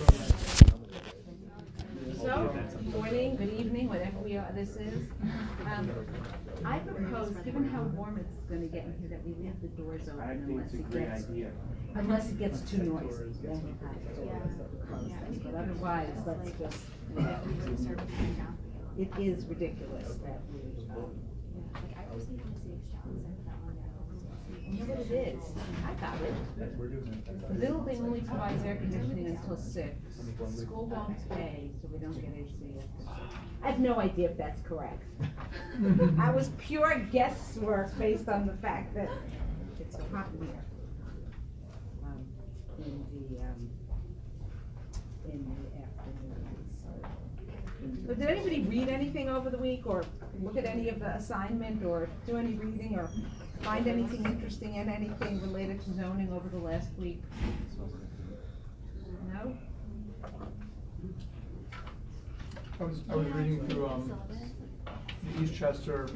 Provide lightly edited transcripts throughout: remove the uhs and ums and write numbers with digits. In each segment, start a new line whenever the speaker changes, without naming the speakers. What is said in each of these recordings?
So, morning, good evening, whatever this is. I propose, given how warm it's gonna get in here, that we leave the doors
I
open
think it's a great idea.
unless it gets too noisy, then we have to close them. But otherwise, let's just, it is ridiculous that we, you know what it is? I got it. The building only provides air conditioning until 6. School won't pay, so we don't get AC. I have no idea if that's correct. I was pure guesswork based on the fact that it's so hot in here. In the afternoons. So did anybody read anything over the week, or look at any of the assignment, or do any reading, or find anything interesting in anything related to zoning over the last week? No?
I was reading through, the Eastchester,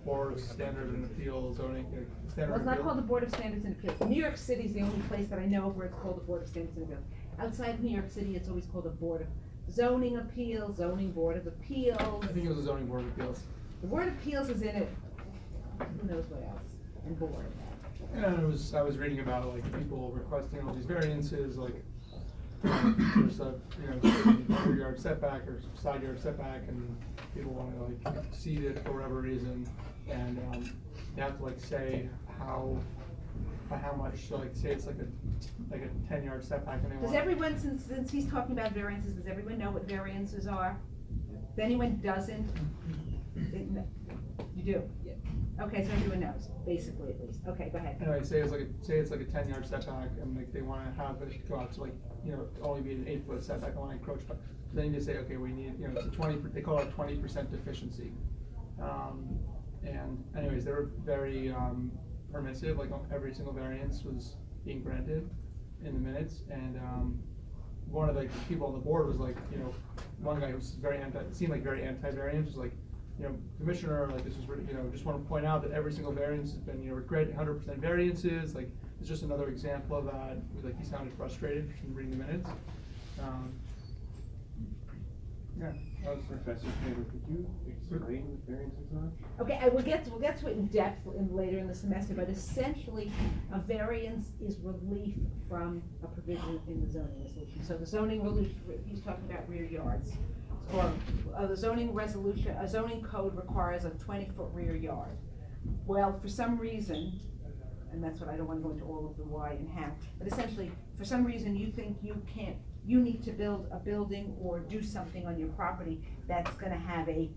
Board of Standard and Appeal zoning, standard
Well, it's not
appeal.
called the Board of Standards and Appeals. New York City is the only place that I know of where it's called the Board of Standards and Appeals. Outside of New York City, it's always called the Board of Zoning Appeals, Zoning Board of Appeals.
I think it was the zoning board of appeals.
The Board of Appeals is in it, who knows what else, and board.
And I was reading about like people requesting all these variances, like, there's a, rear yard setback or side yard setback, and people wanna like exceed it for whatever reason, and, you have to like say how much, so like say it's like a 10-yard setback, and they want.
Does everyone, since he's talking about variances, does everyone know what variances are? If anyone doesn't, you do? Yeah. Okay, so everyone knows, basically at least. Okay, go ahead.
Anyway, say it's like a 10-yard setback, and like they wanna have it go out to like, only be an 8-foot setback, I wanna encroach, but then you say, okay, we need, it's a 20, they call it a 20% deficiency. And anyways, they were very, permissive, like every single variance was being granted in the minutes, and, one of the people on the board was like, one guy who was seemed like very anti-variance, was like, Commissioner, like this is, just want to point out that every single variance has been, granted 100% variances, like, it's just another example of that. Like, he sounded frustrated from reading the minutes. Yeah.
Professor Taylor, could you explain what variances are?
Okay, we'll get to it in depth later in the semester, but essentially, a variance is relief from a provision in the zoning resolution. So the zoning resolution, he's talking about rear yards. Or the zoning resolution, a zoning code requires a 20-foot rear yard. Well, for some reason, and that's what I don't want to go into all of the why and how, but essentially, for some reason you think you need to build a building or do something on your property that's gonna have a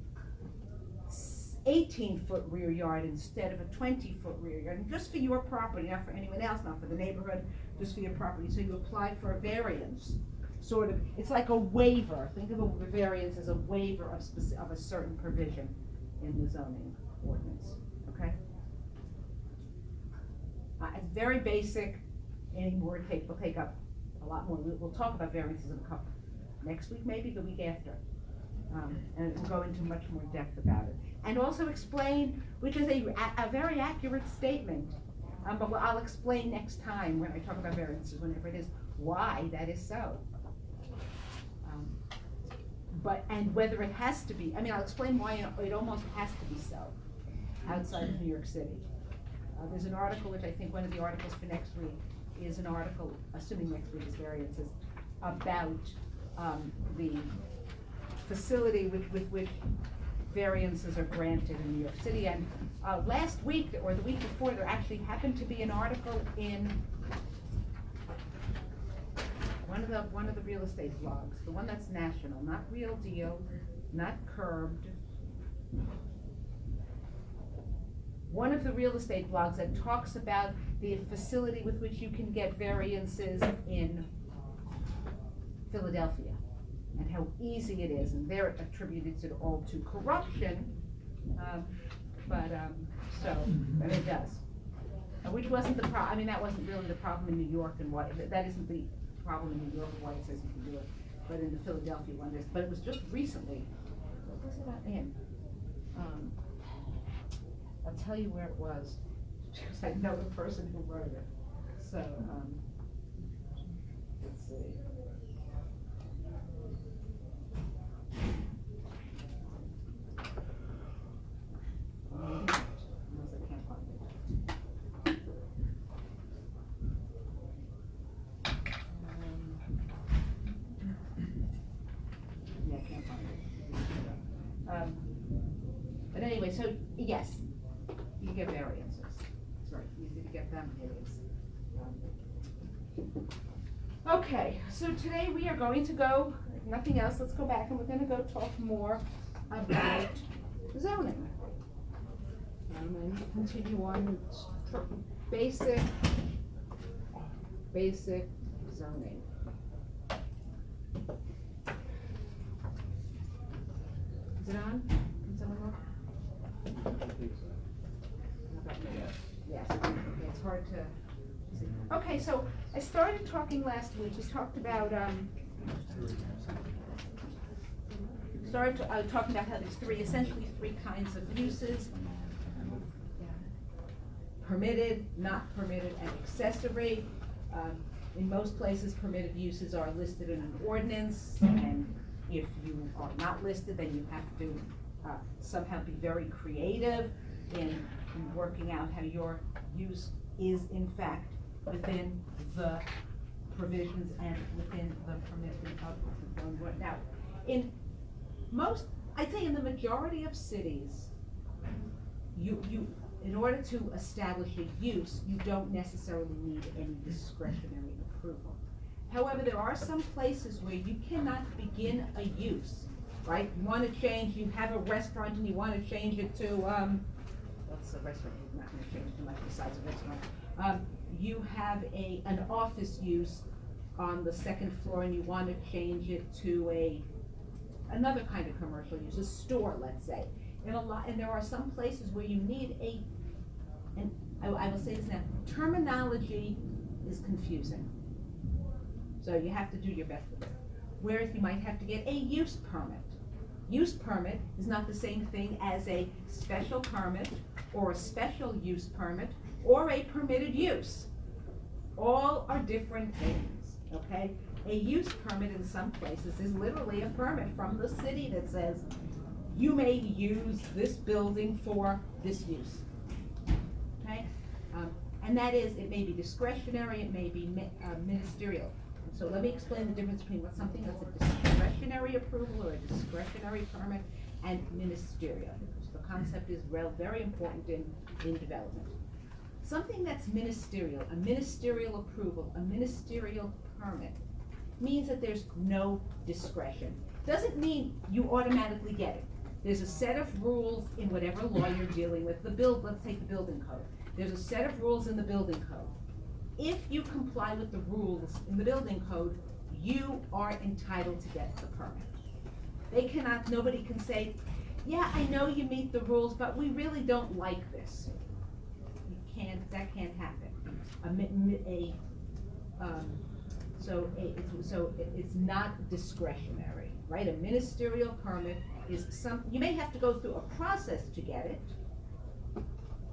18-foot rear yard instead of a 20-foot rear yard, and just for your property, not for anyone else, not for the neighborhood, just for your property. So you apply for a variance. Sort of, it's like a waiver. Think of a variance as a waiver of a certain provision in the zoning ordinance, okay? It's very basic. Any more will take up a lot more. We'll talk about variances in a couple, next week, maybe the week after. And we'll go into much more depth about it. And also explain, which is a very accurate statement, but I'll explain next time when I talk about variances, whenever it is, why that is so. And whether it has to be, I'll explain why it almost has to be so outside of New York City. There's an article, which I think one of the articles for next week is an article, assuming next week is variances, about the facility with which variances are granted in New York City. And last week, or the week before, there actually happened to be an article in one of the real estate blogs, the one that's national, not Real Deal, not Curbed. One of the real estate blogs that talks about the facility with which you can get variances in Philadelphia and how easy it is, and they're attributed it all to corruption, and it does. Which wasn't the problem. That wasn't really the problem in New York, and why that isn't the problem in New York and why it says you can do it, but in the Philadelphia one, but it was just recently. What was it in? I'll tell you where it was, because I know the person who wrote it. So, let's see. anyway, so, yes, you get variances. It's very easy to get them, it is. Okay, so today we are going to go, if nothing else, let's go back and we're gonna go talk more about zoning. And continue on basic zoning. Is it on? Can someone look?
I think so.
How about me? Yes, okay, it's hard to see. Okay, so I started talking last week, we talked about, talking about how there's essentially three kinds of uses. Permitted, not permitted, and accessory. In most places, permitted uses are listed in an ordinance, and if you are not listed, then you have to somehow be very creative in working out how your use is in fact within the provisions and within the permitted of the zoning board. Now, I'd say in the majority of cities, in order to establish a use, you don't necessarily need any discretionary approval. However, there are some places where you cannot begin a use, right? You wanna change, you have a restaurant and you wanna change it to, what's a restaurant, you're not gonna change too much besides a restaurant. You have an office use on the second floor and you wanna change it to another kind of commercial use, a store, let's say. And there are some places where you need and I will say this now, terminology is confusing. So you have to do your best with it. Whereas you might have to get a use permit. Use permit is not the same thing as a special permit or a special use permit or a permitted use. All are different things, okay? A use permit in some places is literally a permit from the city that says, you may use this building for this use, okay? And that is, it may be discretionary, it may be ministerial. So let me explain the difference between something that's a discretionary approval or a discretionary permit and ministerial, because the concept is very important in development. Something that's ministerial, a ministerial approval, a ministerial permit, means that there's no discretion. Doesn't mean you automatically get it. There's a set of rules in whatever law you're dealing with. Let's take the building code. There's a set of rules in the building code. If you comply with the rules in the building code, you are entitled to get the permit. Nobody can say, yeah, I know you meet the rules, but we really don't like this. That can't happen. It's not discretionary, right? A ministerial permit is you may have to go through a process to get it.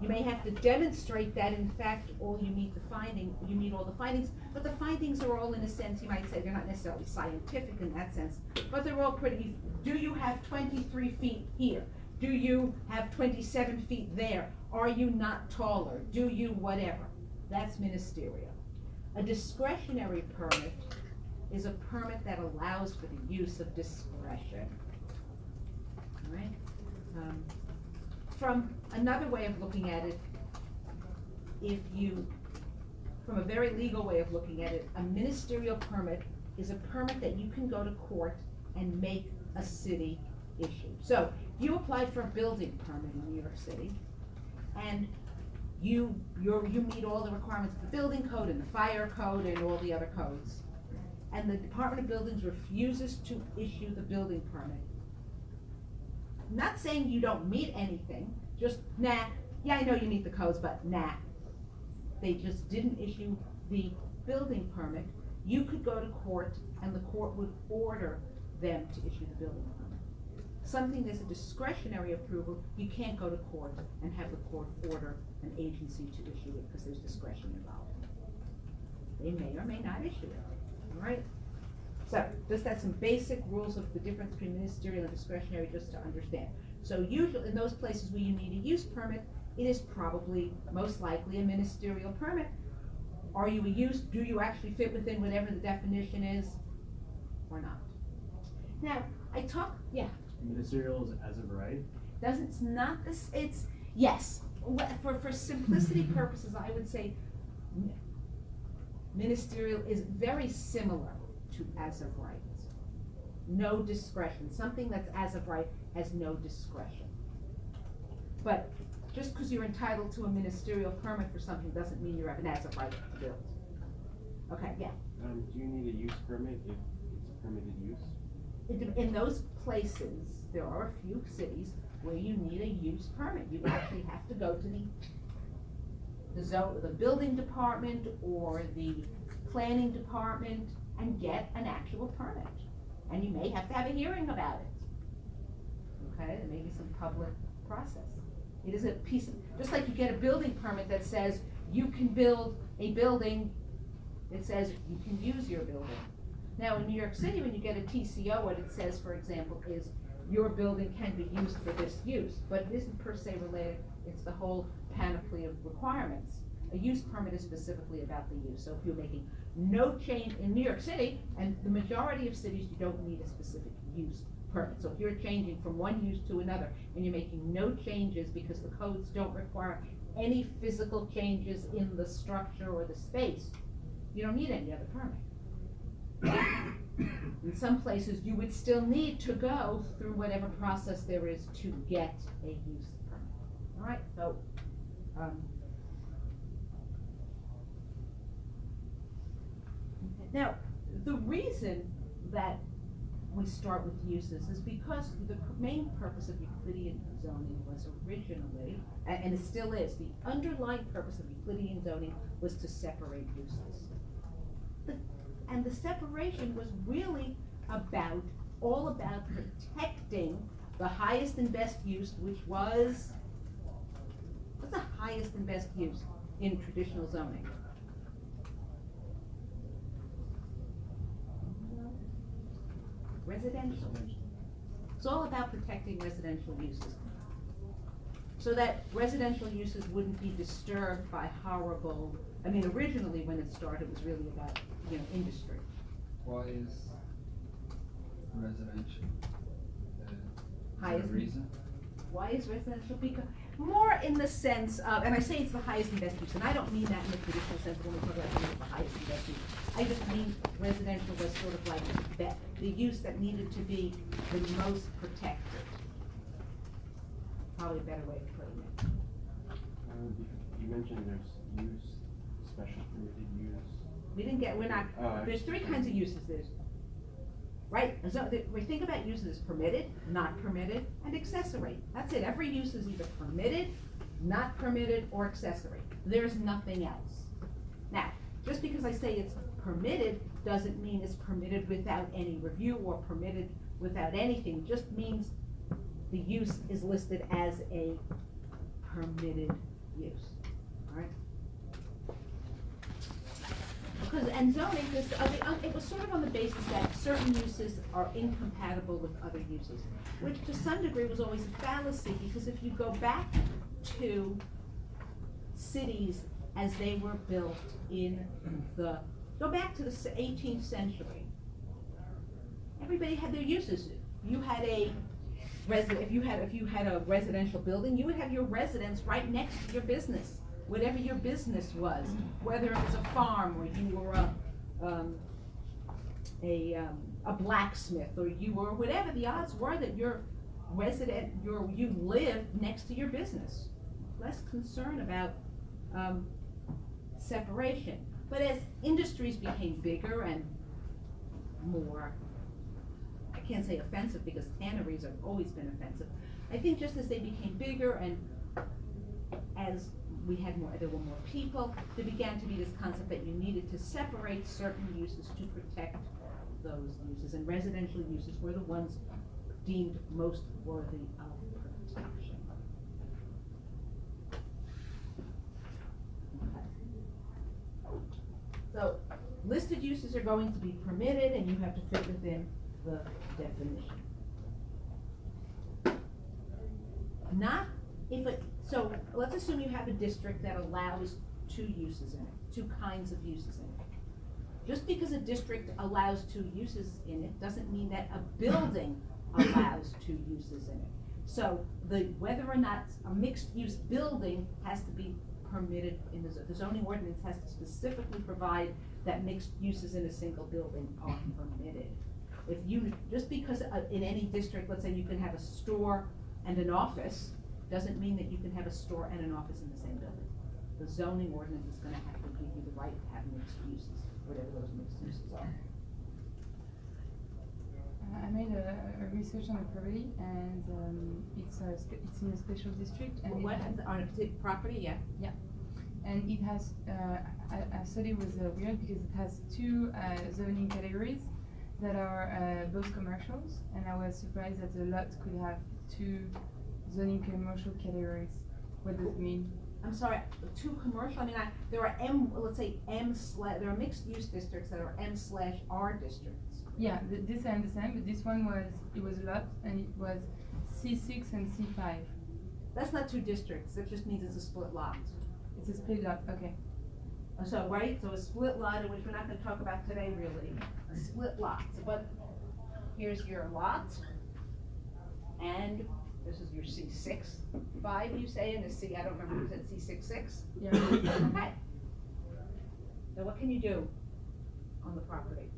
You may have to demonstrate that in fact you meet all the findings, but the findings are all in a sense, you might say, they're not necessarily scientific in that sense, but they're all pretty, do you have 23 feet here? Do you have 27 feet there? Are you not taller? Do you whatever? That's ministerial. A discretionary permit is a permit that allows for the use of discretion. All right? From another way of looking at it, from a very legal way of looking at it, a ministerial permit is a permit that you can go to court and make a city issue. So, you applied for a building permit in New York City, and you meet all the requirements of the building code and the fire code and all the other codes, and the Department of Buildings refuses to issue the building permit. I'm not saying you don't meet anything, just nah, yeah, I know you meet the codes, but nah. They just didn't issue the building permit. You could go to court and the court would order them to issue the building permit. Something that's a discretionary approval, you can't go to court and have the court order an agency to issue it because there's discretion involved. They may or may not issue it, all right? So, just that's some basic rules of the difference between ministerial and discretionary, just to understand. So usually, in those places where you need a use permit, it is probably, most likely, a ministerial permit. Are you a use? Do you actually fit within whatever the definition is, or not? Now, yeah.
Ministerials as of right?
It's not this, it's, yes, for simplicity purposes, I would say ministerial is very similar to as of right. No discretion, something that's as of right has no discretion. But just because you're entitled to a ministerial permit for something doesn't mean you have an as of right to build. Okay, yeah.
Do you need a use permit if it's a permitted use?
In those places, there are a few cities where you need a use permit. You actually have to go to the building department or the planning department and get an actual permit. And you may have to have a hearing about it. Okay, there may be some public process. It is a piece, just like you get a building permit that says you can build a building, it says you can use your building. Now, in New York City, when you get a TCO, what it says, for example, is your building can be used for this use, but it isn't per se related, it's the whole panoply of requirements. A use permit is specifically about the use, so if you're making no change in New York City, and the majority of cities, you don't need a specific use permit. So if you're changing from one use to another, and you're making no changes because the codes don't require any physical changes in the structure or the space, you don't need any other permit. In some places, you would still need to go through whatever process there is to get a use permit. All right, so, now, the reason that we start with uses is because the main purpose of Euclidean zoning was originally, and it still is, the underlying purpose of Euclidean zoning was to separate uses. And the separation was really all about protecting the highest and best use, which was, what's the highest and best use in traditional zoning? Residential. It's all about protecting residential uses. So that residential uses wouldn't be disturbed by horrible, I mean, originally when it started, it was really about, industry.
Why is residential? Is there
Highest-
a reason?
Why is residential? Because, more in the sense of, and I say it's the highest and best use, and I don't mean that in the traditional sense when we talk about it's the highest and best use. I just mean residential was sort of like the use that needed to be the most protected. Probably a better way of putting it.
You mentioned there's use, special permitted use.
We're not, there's three kinds of uses, right? So, we think about uses as permitted, not permitted, and accessory. That's it, every use is either permitted, not permitted, or accessory. There's nothing else. Now, just because I say it's permitted, doesn't mean it's permitted without any review or permitted without anything. It just means the use is listed as a permitted use, all right? Because, and zoning, it was sort of on the basis that certain uses are incompatible with other uses, which to some degree was always a fallacy, because if you go back to cities as they were built go back to the 18th century, everybody had their uses. You had if you had a residential building, you would have your residence right next to your business. Whatever your business was, whether it was a farm or you were a blacksmith or you were whatever, the odds were that you lived next to your business. Less concern about separation. But as industries became bigger and more, I can't say offensive because tanneries have always been offensive. I think just as they became bigger and as there were more people, there began to be this concept that you needed to separate certain uses to protect those uses, and residential uses were the ones deemed most worthy of protection. Okay. So, listed uses are going to be permitted, and you have to fit within the definition. So let's assume you have a district that allows two uses in it, two kinds of uses in it. Just because a district allows two uses in it doesn't mean that a building allows two uses in it. So whether or not a mixed-use building has to be permitted in the zoning ordinance has to specifically provide that mixed uses in a single building are permitted. If you, just because in any district, let's say you can have a store and an office, doesn't mean that you can have a store and an office in the same building. The zoning ordinance is gonna have to give you the right to have mixed uses, whatever those mixed uses are.
I made a research on the property, and it's in a special district, and
What,
it has,
on a particular property, yeah?
and it has I thought it was weird because it has two zoning categories that are both commercials, and I was surprised that the lot could have two zoning commercial categories. What does it mean?
I'm sorry, two commercial, I mean, there are let's say there are mixed use districts that are M/R districts.
Yeah, this I understand, but this one it was a lot, and it was C6 and C5.
That's not two districts, that just means it's a split lot.
It's a split lot, okay.
So, right, so a split lot, which we're not gonna talk about today really, a split lot, but here's your lot, and this is your C6/5, you say, and a C, I don't remember, you said C6/6?
Yeah.
Okay. Now what can you do on the property?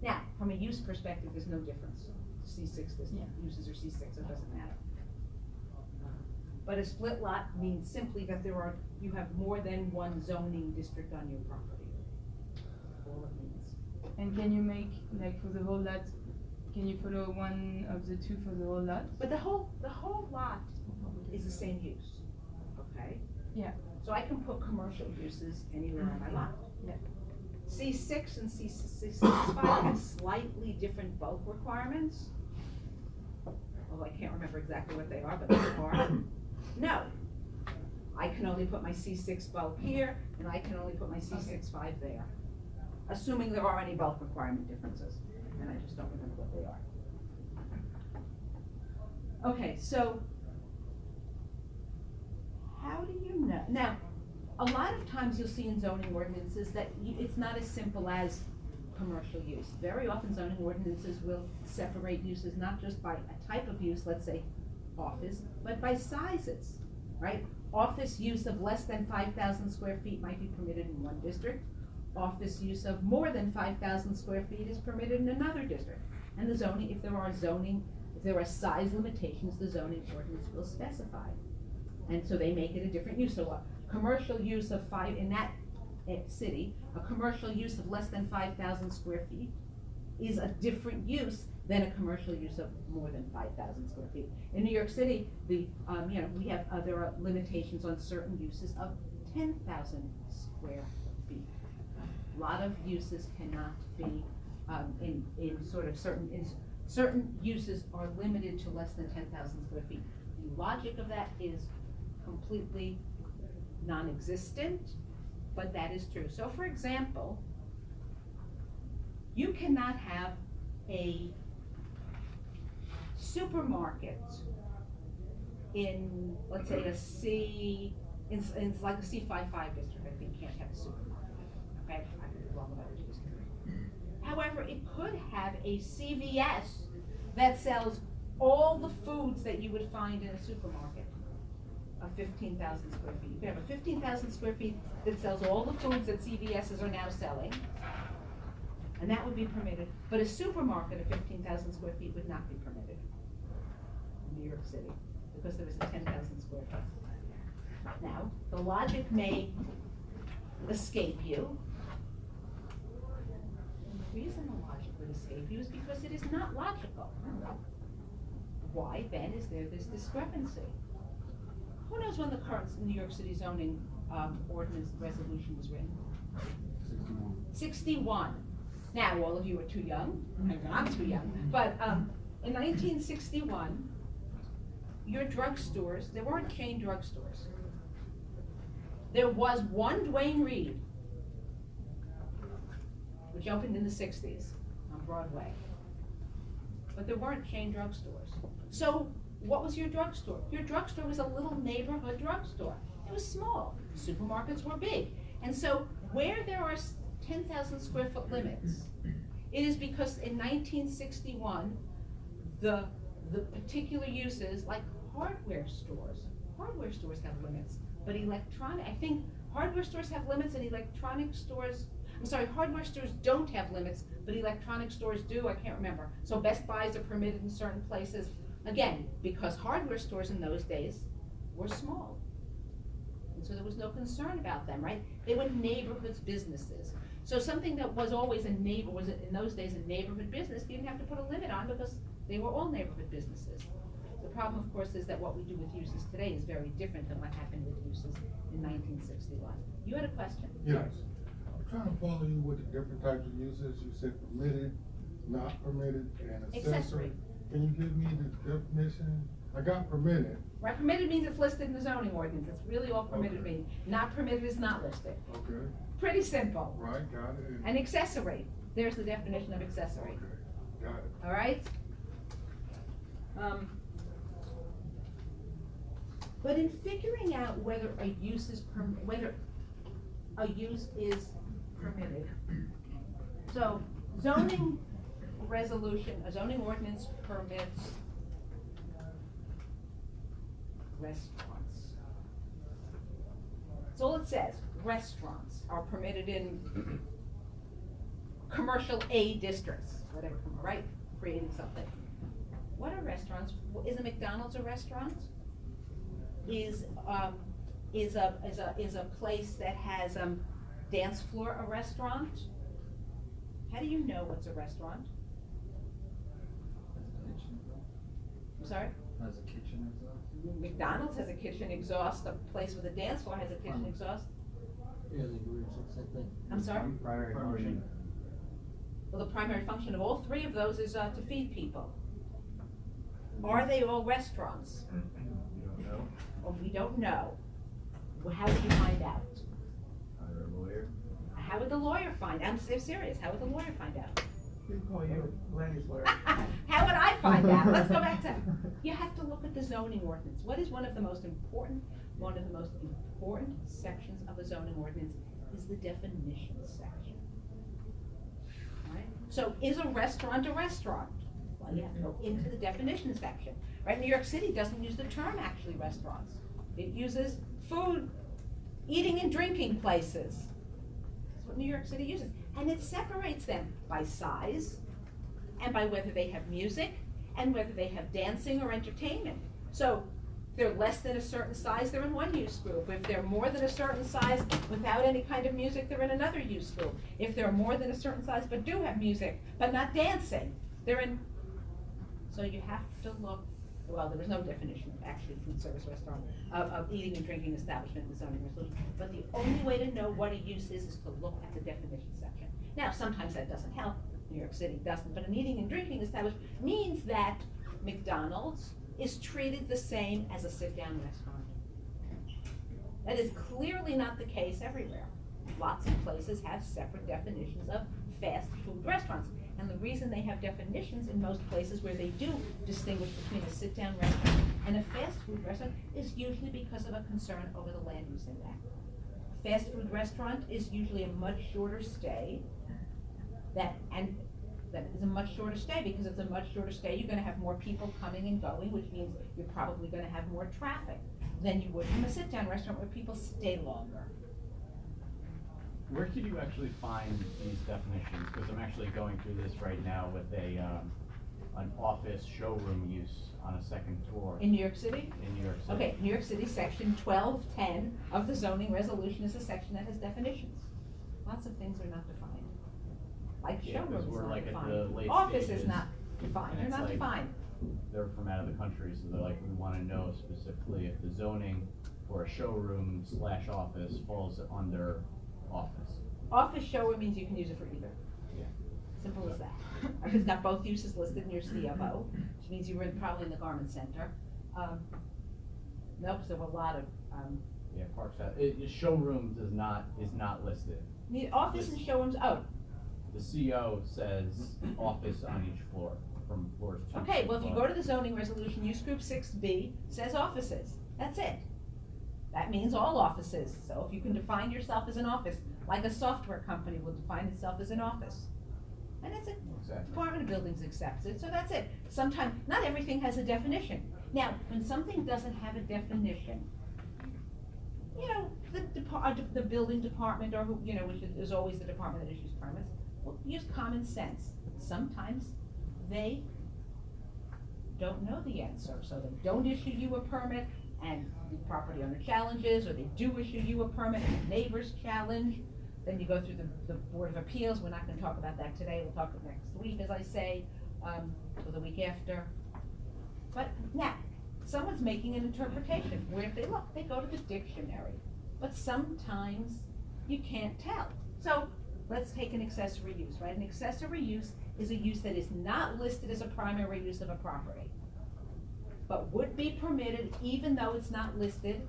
Now, from a use perspective, there's no difference. C6,
Yeah.
uses are C6, so it doesn't matter. But a split lot means simply that you have more than one zoning district on your property. That's all it means.
And can you make, like, for the whole lot, can you follow one of the two for the whole lot?
But the whole lot is the same use, okay?
Yeah.
So I can put commercial uses anywhere on my lot.
Yeah.
C6 and C5 have slightly different bulk requirements. Although I can't remember exactly what they are, but they are. No, I can only put my C6 bulk here, and I can only put my C6/5 there. Assuming there are any bulk requirement differences, and I just don't remember what they are. Okay, so how do you know? Now, a lot of times you'll see in zoning ordinances that it's not as simple as commercial use. Very often zoning ordinances will separate uses not just by a type of use, let's say office, but by sizes, right? Office use of less than 5,000 square feet might be permitted in one district. Office use of more than 5,000 square feet is permitted in another district. And the zoning, if there are size limitations, the zoning ordinance will specify. And so they make it a different use. So a commercial use of in that city, a commercial use of less than 5,000 square feet is a different use than a commercial use of more than 5,000 square feet. In New York City, we have, there are limitations on certain uses of 10,000 square feet. A lot of uses cannot be, certain uses are limited to less than 10,000 square feet. The logic of that is completely non-existent, but that is true. So for example, you cannot have a supermarket in, let's say it's like a C5/5 district, I think, can't have a supermarket, okay? I could be wrong about it, just however, it could have a CVS that sells all the foods that you would find in a supermarket of 15,000 square feet. You could have a 15,000 square feet that sells all the foods that CVS's are now selling, and that would be permitted. But a supermarket of 15,000 square feet would not be permitted in New York City, because there was a 10,000 square foot. Now, the logic may escape you. And the reason the logic would escape you is because it is not logical. Why then is there this discrepancy? Who knows when the current New York City zoning ordinance resolution was written? 61. Now, all of you are too young. I'm too young. But in 1961, your drugstores, there weren't chain drugstores. There was one Duane Reade, which opened in the 60s on Broadway. But there weren't chain drugstores. So what was your drugstore? Your drugstore was a little neighborhood drugstore. It was small. Supermarkets were big. And so where there are 10,000 square foot limits, it is because in 1961, the the particular uses, like hardware stores have limits, but I think hardware stores have limits and electronic stores, I'm sorry, hardware stores don't have limits, but electronic stores do, I can't remember. So Best Buys are permitted in certain places, again, because hardware stores in those days were small. And so there was no concern about them, right? They were neighborhoods businesses. So something that was always in those days a neighborhood business, you didn't have to put a limit on because they were all neighborhood businesses. The problem, of course, is that what we do with uses today is very different than what happened with uses in 1961. You had a question?
Yes. I'm trying to follow you with the different types of uses. You said permitted, not permitted, and accessory.
Accessory.
Can you give me the definition? I got permitted.
Right, permitted means it's listed in the zoning ordinance, that's really all permitted
Okay.
means. Not permitted is not listed.
Okay,
Pretty simple.
right, got it.
An accessory, there's the definition of accessory,
Okay, got it.
all right? But in figuring out whether a use is permitted, so zoning a zoning ordinance permits restaurants. That's all it says, restaurants are permitted in commercial A districts, whatever, right, creating something. What are restaurants? Is a McDonald's a restaurant? Is a place that has dance floor a restaurant? How do you know what's a restaurant? I'm sorry?
Has a kitchen exhaust?
McDonald's has a kitchen exhaust, a place with a dance floor has a kitchen exhaust.
Yeah, they do the same thing.
I'm sorry?
Primary function.
Well, the primary function of all three of those is to feed people. Are they all restaurants?
You don't know?
Well, we don't know. Well, how would you find out?
Hire a lawyer?
How would the lawyer find out? I'm serious, how would the lawyer find out?
We call you land use lawyer.
How would I find out? Let's go back to, you have to look at the zoning ordinance. What is one of the most important sections of a zoning ordinance is the definition section. Right? So is a restaurant a restaurant? Well, you have to go into the definition section. Right? New York City doesn't use the term actually restaurants. It uses food, eating and drinking places. That's what New York City uses. And it separates them by size and by whether they have music and whether they have dancing or entertainment. So if they're less than a certain size, they're in one use group. If they're more than a certain size without any kind of music, they're in another use group. If they're more than a certain size but do have music, but not dancing, they're in. So you have to look, well, there was no definition of actually food service restaurant, of eating and drinking establishment in the zoning resolution. But the only way to know what a use is to look at the definition section. Now, sometimes that doesn't help. New York City doesn't, but an eating and drinking establishment means that McDonald's is treated the same as a sit-down restaurant. That is clearly not the case everywhere. Lots of places have separate definitions of fast food restaurants. And the reason they have definitions in most places where they do distinguish between a sit-down restaurant and a fast food restaurant is usually because of a concern over the land use impact. A fast food restaurant is usually a much shorter stay. That is a much shorter stay. Because it's a much shorter stay, you're gonna have more people coming and going, which means you're probably gonna have more traffic than you would from a sit-down restaurant where people stay longer.
Where could you actually find these definitions? Because I'm actually going through this right now with an office showroom use on a second floor
In New York City?
in New York City.
Okay, New York City, section 1210 of the zoning resolution is a section that has definitions. Lots of things are not defined. Like
Yeah, 'cause
showroom is
we're
not
like at the
defined.
late
Office is
stages,
not defined,
and
they're
it's
not
like-
defined.
They're from out of the country, so they're like, we wanna know specifically if the zoning for a showroom slash office falls under office.
Office showroom means you can use it for either.
Yeah.
Simple as that. If it's got both uses listed in your CFO, which means you were probably in the garment center. No, because there were a lot of,
Yeah, Parks have, showrooms is not listed.
the office and showrooms, oh,
The CO says office on each floor, from floors 2 to
okay, well, if you
5.
go to the zoning resolution, use group 6B says offices, that's it. That means all offices, so if you can define yourself as an office, like a software company will define itself as an office. And it's a
Exactly.
Department of Buildings accepts it, so that's it. Sometimes, not everything has a definition. Now, when something doesn't have a definition, you know, the building department, or who, you know, which is always the department that issues permits, will use common sense. Sometimes they don't know the answer, so they don't issue you a permit, and the property owner challenges, or they do issue you a permit, and the neighbors challenge. Then you go through the Board of Appeals. We're not gonna talk about that today, we'll talk about next week, as I say, or the week after. But now, someone's making an interpretation. Where do they look? They go to the dictionary. But sometimes you can't tell. So, let's take an accessory use, right? An accessory use is a use that is not listed as a primary use of a property, but would be permitted even though it's not listed.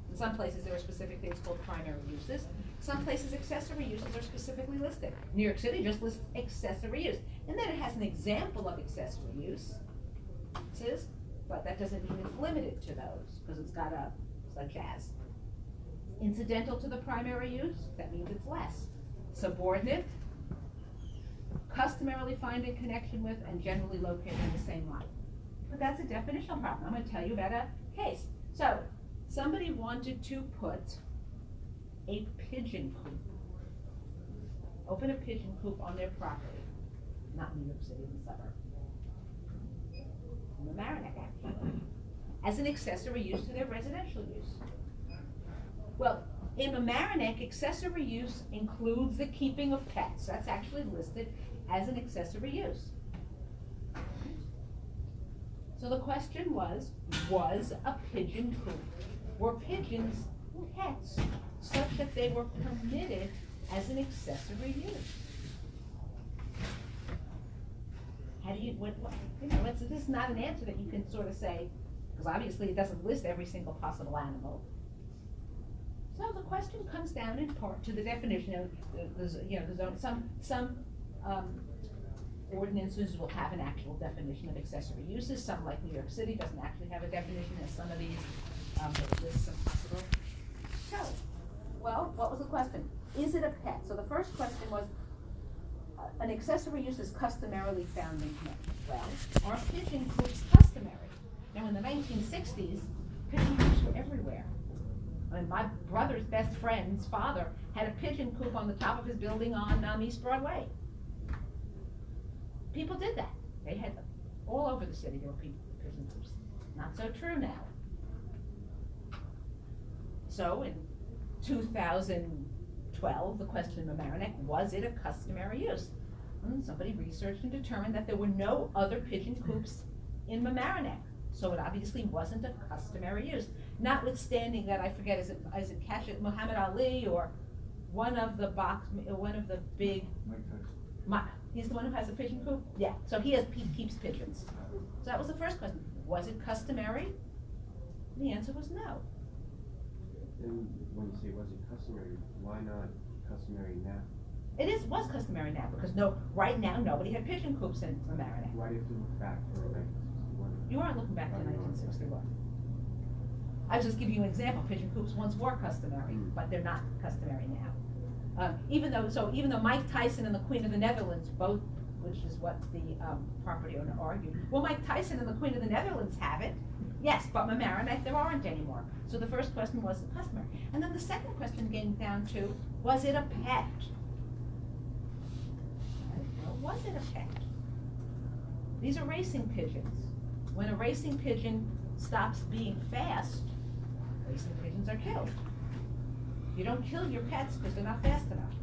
In some places, there are specific things called primary uses. Some places, accessory uses are specifically listed. New York City just lists accessory use. And then it has an example of accessory use. But that doesn't mean it's limited to those, because it's got a, such as. Incidental to the primary use, that means it's less. Subordinate, customarily found in connection with and generally located in the same lot. But that's a definitional problem. I'm gonna tell you about a case. So, somebody wanted to put a pigeon coop, open a pigeon coop on their property, not in New York City, in the suburb. In the Mamaroneck, actually, as an accessory use to their residential use. Well, in Mamaroneck, accessory use includes the keeping of pets. That's actually listed as an accessory use. So the question was a pigeon coop, were pigeons pets such that they were permitted as an accessory use? How do you, you know, this is not an answer that you can sort of say, because obviously it doesn't list every single possible animal. So the question comes down in part to the definition of, you know, the zone. Some ordinances will have an actual definition of accessory uses. Some, like New York City, doesn't actually have a definition, and some of these, that list some possible. So, well, what was the question? Is it a pet? So the first question was, an accessory use is customarily found in connection. Well, are pigeon coops customary? Now, in the 1960s, pigeon coops were everywhere. I mean, my brother's best friend's father had a pigeon coop on the top of his building on East Broadway. People did that. They had them all over the city. There were pigeon coops. Not so true now. So in 2012, the question in Mamaroneck, was it a customary use? And somebody researched and determined that there were no other pigeon coops in Mamaroneck. So it obviously wasn't a customary use. Notwithstanding that, I forget, is it Kashif Muhammad Ali or one of the big, he's the one who has a pigeon coop? Yeah, so he keeps pigeons. So that was the first question. Was it customary? The answer was no.
And when you say was it customary, why not customary now?
It was customary now, because right now, nobody had pigeon coops in Mamaroneck.
Why do you have to look back to 1961?
You aren't looking back to 1961. I was just giving you an example. Pigeon coops once were customary, but they're not customary now. Even though Mike Tyson and the Queen of the Netherlands both, which is what the property owner argued, well, Mike Tyson and the Queen of the Netherlands have it, yes, but Mamaroneck there aren't anymore. So the first question was the customary, and then the second question came down to, was it a pet? Well, was it a pet? These are racing pigeons. When a racing pigeon stops being fast, racing pigeons are killed. You don't kill your pets because they're not fast enough.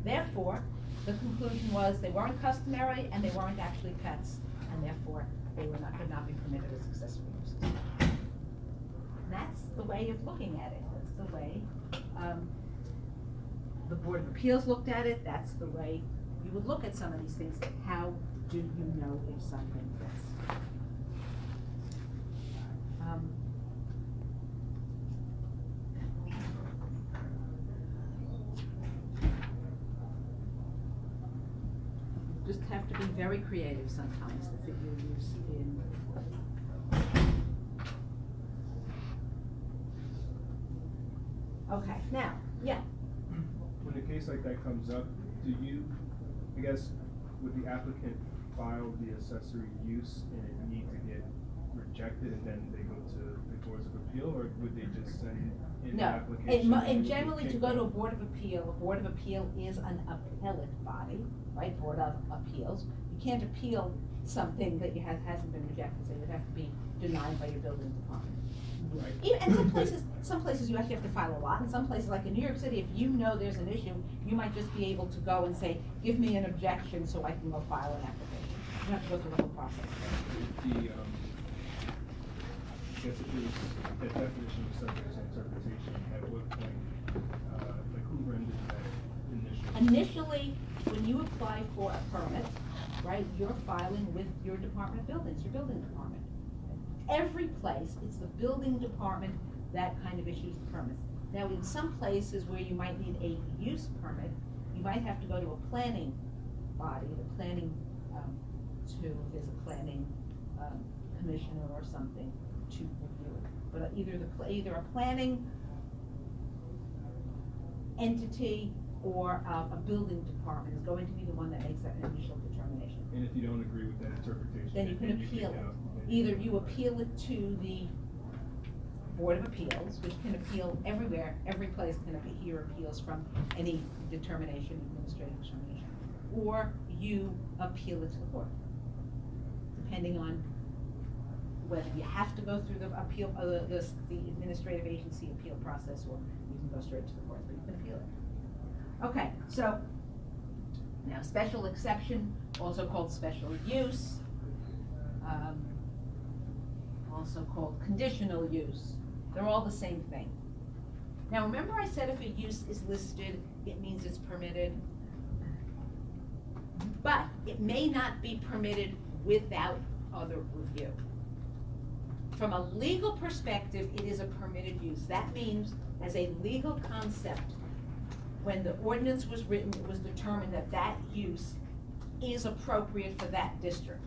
Therefore, the conclusion was they weren't customary and they weren't actually pets, and therefore they could not be permitted as accessory uses. And that's the way of looking at it. That's the way the Board of Appeals looked at it. That's the way you would look at some of these things. How do you know if something fits? Just have to be very creative sometimes to fit your use in. Okay, now, yeah.
When a case like that comes up, do you, I guess, would the applicant file the accessory use and it need to get rejected and then they go to the courts of appeal, or would they just send in the
No,
application?
and generally to go to a Board of Appeal is an appellate body, right, Board of Appeals. You can't appeal something that hasn't been rejected, so it would have to be denied by your building department.
Right.
And some places you actually have to file a lot, and some places, like in New York City, if you know there's an issue, you might just be able to go and say, give me an objection so I can go file an application. You don't have to go through the whole process.
I guess if it was, that definition was subject to interpretation, at what point, like who rendered that initially?
Initially, when you apply for a permit, right, you're filing with your Department of Buildings, your building department. Every place, it's the building department that kind of issues the permits. Now, in some places where you might need a use permit, you might have to go to a planning body, the planning, if there's a planning, commissioner or something to review it. But either a planning entity or a building department is going to be the one that makes that initial determination.
And if you don't agree with that interpretation,
Then you can appeal it. Either you appeal it to the Board of Appeals, which can appeal everywhere, every place can hear appeals from any determination, administrative determination, or you appeal it to the court, depending on whether you have to go through the appeal, the administrative agency appeal process, or you can go straight to the court, but you can appeal it. Okay, so, now special exception, also called special use, also called conditional use. They're all the same thing. Now remember I said if a use is listed, it means it's permitted, but it may not be permitted without other review. From a legal perspective, it is a permitted use. That means, as a legal concept, when the ordinance was written, it was determined that that use is appropriate for that district.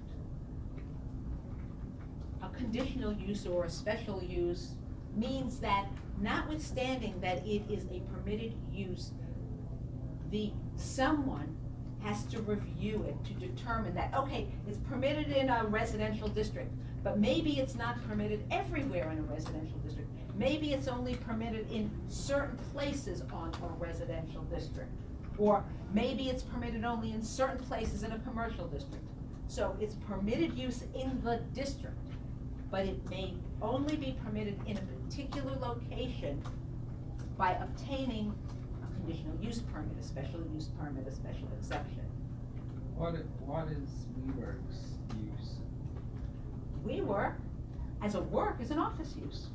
A conditional use or a special use means that, notwithstanding that it is a permitted use, someone has to review it to determine that, okay, it's permitted in a residential district, but maybe it's not permitted everywhere in a residential district. Maybe it's only permitted in certain places on a residential district. Or maybe it's permitted only in certain places in a commercial district. So it's permitted use in the district, but it may only be permitted in a particular location by obtaining a conditional use permit, a special use permit, a special exception.
What is WeWork's use?
WeWork, as a work, is an office use.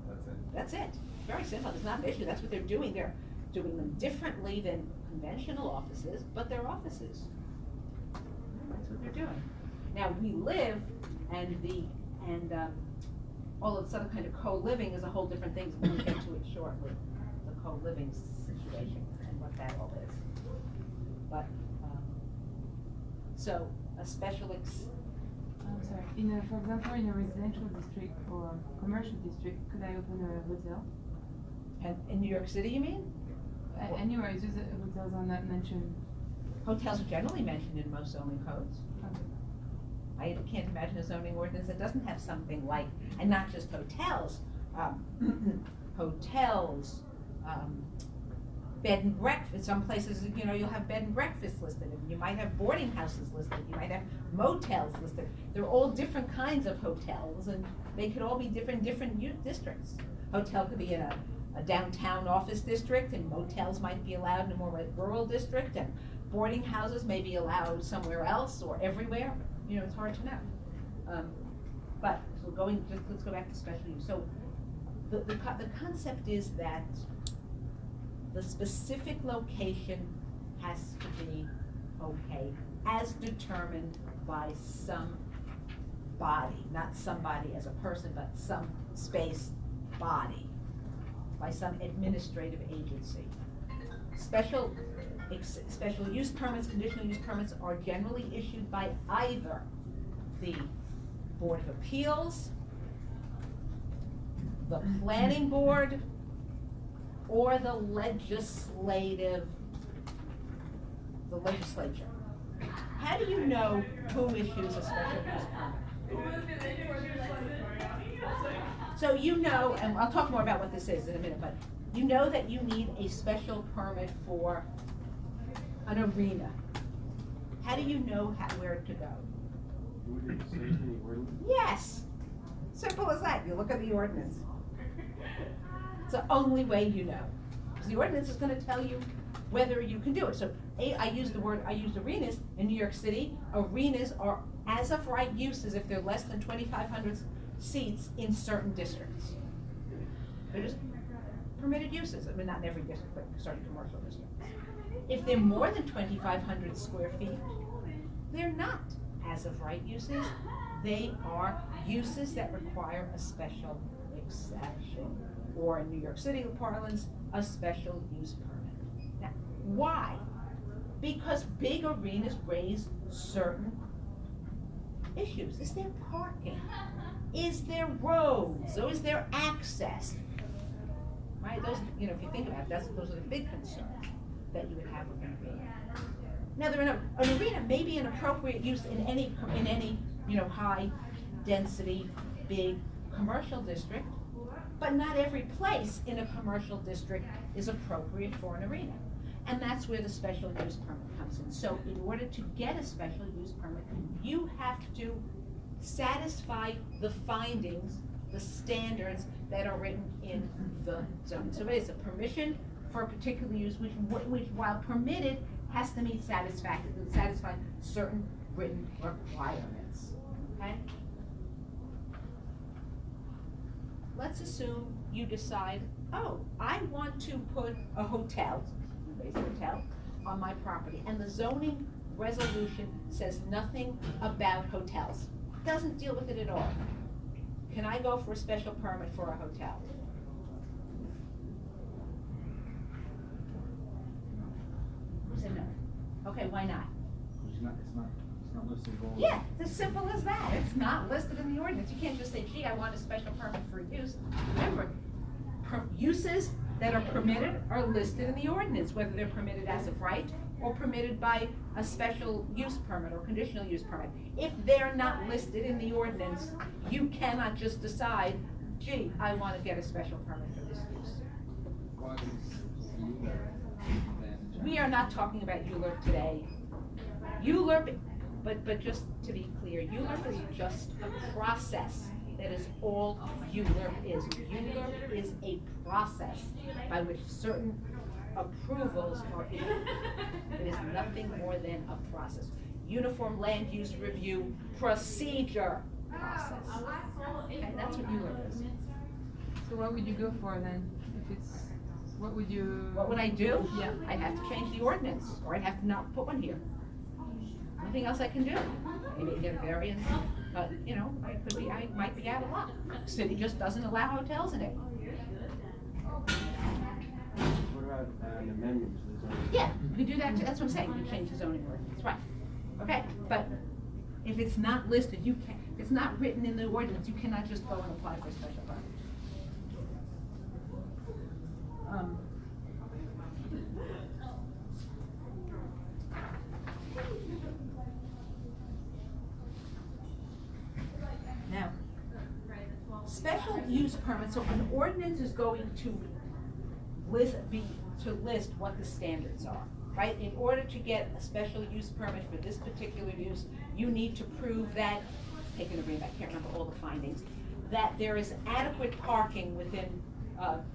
That's it.
That's it. Very simple. It's not an issue. That's what they're doing. They're doing them differently than conventional offices, but they're offices. That's what they're doing. Now, we live, and all of this other kind of co-living is a whole different thing. So we'll get to it shortly. The co-living situation and what that all is. But, so, a special
I'm sorry, for example, in a residential district or commercial district, could I open a hotel?
and in New York City, you mean?
Anywhere, it's just that hotels are not mentioned.
Hotels are generally mentioned in most zoning codes. I can't imagine a zoning ordinance that doesn't have something like, and not just hotels, hotels, bed and breakfast. Some places, you'll have bed and breakfast listed, and you might have boarding houses listed, you might have motels listed. They're all different kinds of hotels, and they could all be different districts. Hotel could be in a downtown office district, and motels might be allowed in a more rural district, and boarding houses may be allowed somewhere else or everywhere. It's hard to know. But, so let's go back to special use. So, the concept is that the specific location has to be okay, as determined by some body, not somebody as a person, but some space body, by some administrative agency. Special use permits, conditional use permits are generally issued by either the Board of Appeals, the Planning Board, or the legislative the legislature. How do you know who issues a special use permit? So you know, and I'll talk more about what this is in a minute, but you know that you need a special permit for an arena. How do you know where to go?
Would it say in the ordinance?
Yes, simple as that, you look at the ordinance. It's the only way you know, because the ordinance is gonna tell you whether you can do it. So, I used arenas in New York City. Arenas are as of right uses if they're less than 2,500 seats in certain districts. They're just permitted uses, I mean, not in every district, but certain commercial districts. If they're more than 2,500 square feet, they're not as of right uses. They are uses that require a special exception, or in New York City parlance, a special use permit. Now, why? Because big arenas raise certain issues. Is there parking? Is there roads? Or is there access? Right, those, you know, if you think about it, those are the big concerns that you would have with an arena. Now, an arena may be an appropriate use in any, you know, high density, big commercial district, but not every place in a commercial district is appropriate for an arena. And that's where the special use permit comes in. So in order to get a special use permit, you have to satisfy the findings, the standards that are written in the zoning. So it's a permission for a particular use, which while permitted, has to meet satisfy certain written requirements, okay? Let's assume you decide, oh, I want to put a hotel, on my property, and the zoning resolution says nothing about hotels. Doesn't deal with it at all. Can I go for a special permit for a hotel? Who said no? Okay, why not?
It's not listed as all.
Yeah, it's as simple as that. It's not listed in the ordinance. You can't just say, gee, I want a special permit for use. Remember, uses that are permitted are listed in the ordinance, whether they're permitted as of right or permitted by a special use permit or conditional use permit. If they're not listed in the ordinance, you cannot just decide, gee, I want to get a special permit for this use.
What is ULURP then?
We are not talking about ULURP today. ULURP, but just to be clear, ULURP is just a process. That is all ULURP is. ULURP is a process by which certain approvals are issued. It is nothing more than a process. Uniform Land Use Review Procedure process. Okay, that's what ULURP is.
So what would you go for then? If it's, what would
I do?
Yeah.
I'd have to change the ordinance, or I'd have to not put one here. Nothing else I can do. Maybe get a variance, but, you know, I might be out of luck. City just doesn't allow hotels in it.
What about an amendment to the zoning?
Yeah, you can do that too, that's what I'm saying, you change the zoning ordinance, right. Okay, but if it's not listed, you can't, if it's not written in the ordinance, you cannot just go and apply for a special permit. Now, special use permits, so an ordinance is going to list what the standards are, right? In order to get a special use permit for this particular use, you need to prove that, taking a read, I can't remember all the findings, that there is adequate parking within,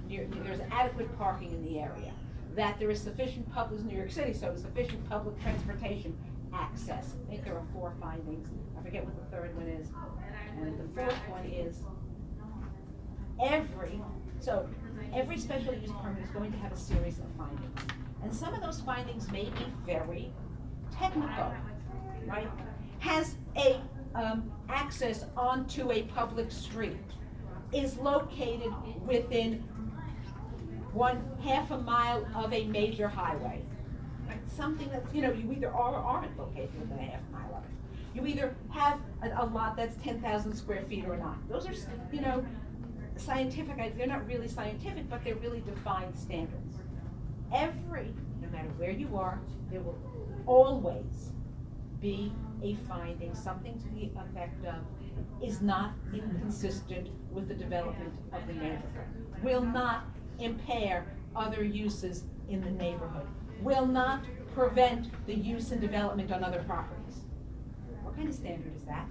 there's adequate parking in the area, that there is sufficient public, New York City, so sufficient public transportation access. I think there are 4 findings. I forget what the third one is. And the fourth one is every special use permit is going to have a series of findings. And some of those findings may be very technical, right? Has a access onto a public street, is located within half a mile of a major highway. Like something that's, you know, you either are or aren't located within a half mile of it. You either have a lot that's 10,000 square feet or not. Those are, you know, scientific, they're not really scientific, but they're really defined standards. No matter matter where you are, there will always be a finding, something to the effect of, is not inconsistent with the development of the neighborhood, will not impair other uses in the neighborhood, will not prevent the use and development on other properties. What kind of standard is that?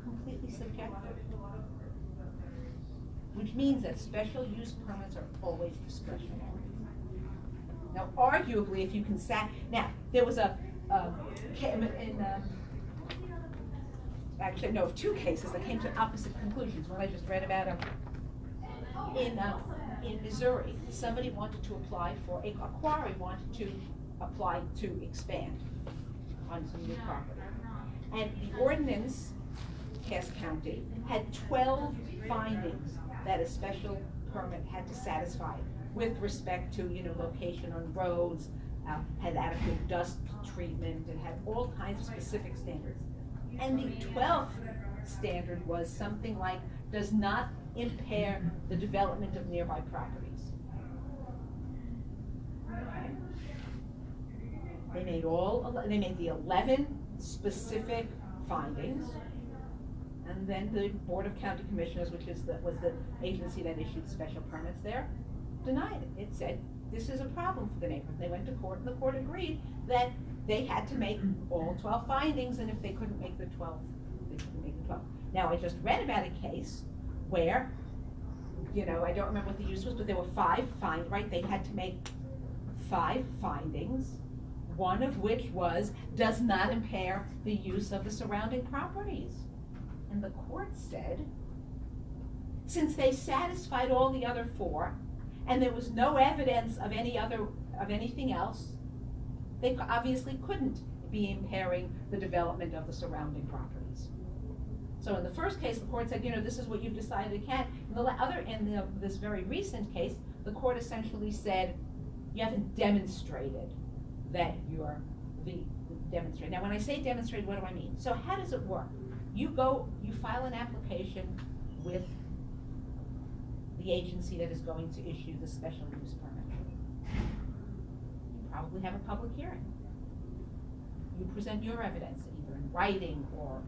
Completely subjective. Which means that special use permits are always discretionary. Now, arguably, if you can now, there was actually, no, two cases that came to opposite conclusions. One I just read about in Missouri, somebody wanted to apply for, a quarry wanted to apply to expand on some new property. And the ordinance, Cass County, had 12 findings that a special permit had to satisfy with respect to, location on roads, had adequate dust treatment, it had all kinds of specific standards. And the 12th standard was something like, does not impair the development of nearby properties. They made the 11 specific findings, and then the Board of County Commissioners, which was the agency that issued special permits there, denied it. It said, this is a problem for the neighborhood. They went to court, and the court agreed that they had to make all 12 findings, and if they couldn't make the 12, they couldn't make the 12. Now, I just read about a case where, I don't remember what the use was, but there were 5 right? They had to make 5 findings, one of which was, does not impair the use of the surrounding properties. And the court said, since they satisfied all the other 4, and there was no evidence of anything else, they obviously couldn't be impairing the development of the surrounding properties. So in the first case, the court said, this is what you've decided it can. In this very recent case, the court essentially said, you haven't demonstrated that you're demonstrated. Now, when I say demonstrated, what do I mean? So how does it work? You file an application with the agency that is going to issue the special use permit. You probably have a public hearing. You present your evidence, either in writing or,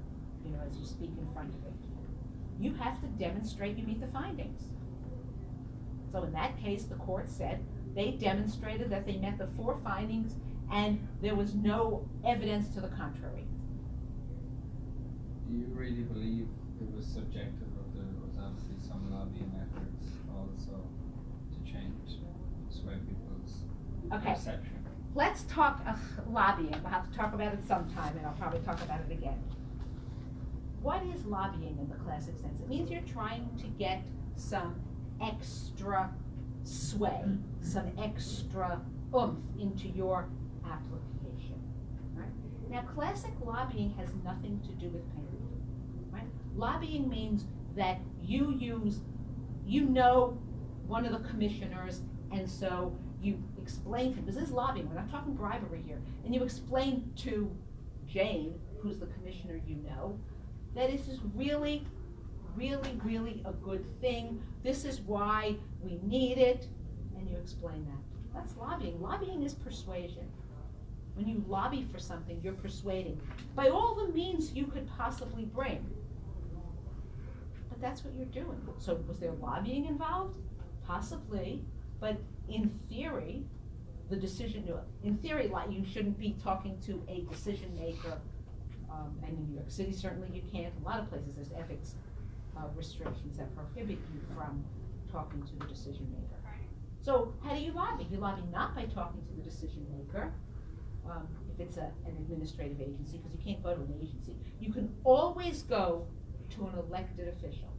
as you speak in front of it. You have to demonstrate you meet the findings. So in that case, the court said they demonstrated that they met the 4 findings and there was no evidence to the contrary.
Do you really believe it was subjective, or there was obviously some lobbying efforts also to change, sway people's perception?
Let's talk lobbying. We'll have to talk about it sometime, and I'll probably talk about it again. What is lobbying in the classic sense? It means you're trying to get some extra sway, some extra oomph into your application. Right? Now, classic lobbying has nothing to do with payment. Right? Lobbying means that you know one of the commissioners, and so you explain to him, this is lobbying, we're not talking bribery here, and you explain to Jane, who's the commissioner that this is really, really, really a good thing, this is why we need it, and you explain that. That's lobbying. Lobbying is persuasion. When you lobby for something, you're persuading by all the means you could possibly bring. But that's what you're doing. So was there lobbying involved? Possibly, but in theory, you shouldn't be talking to a decision maker, and in New York City certainly you can't. A lot of places there's ethics restrictions that prohibit you from talking to the decision maker. So how do you lobby? You lobby not by talking to the decision maker, if it's an administrative agency, because you can't go to an agency. You can always go to an elected official,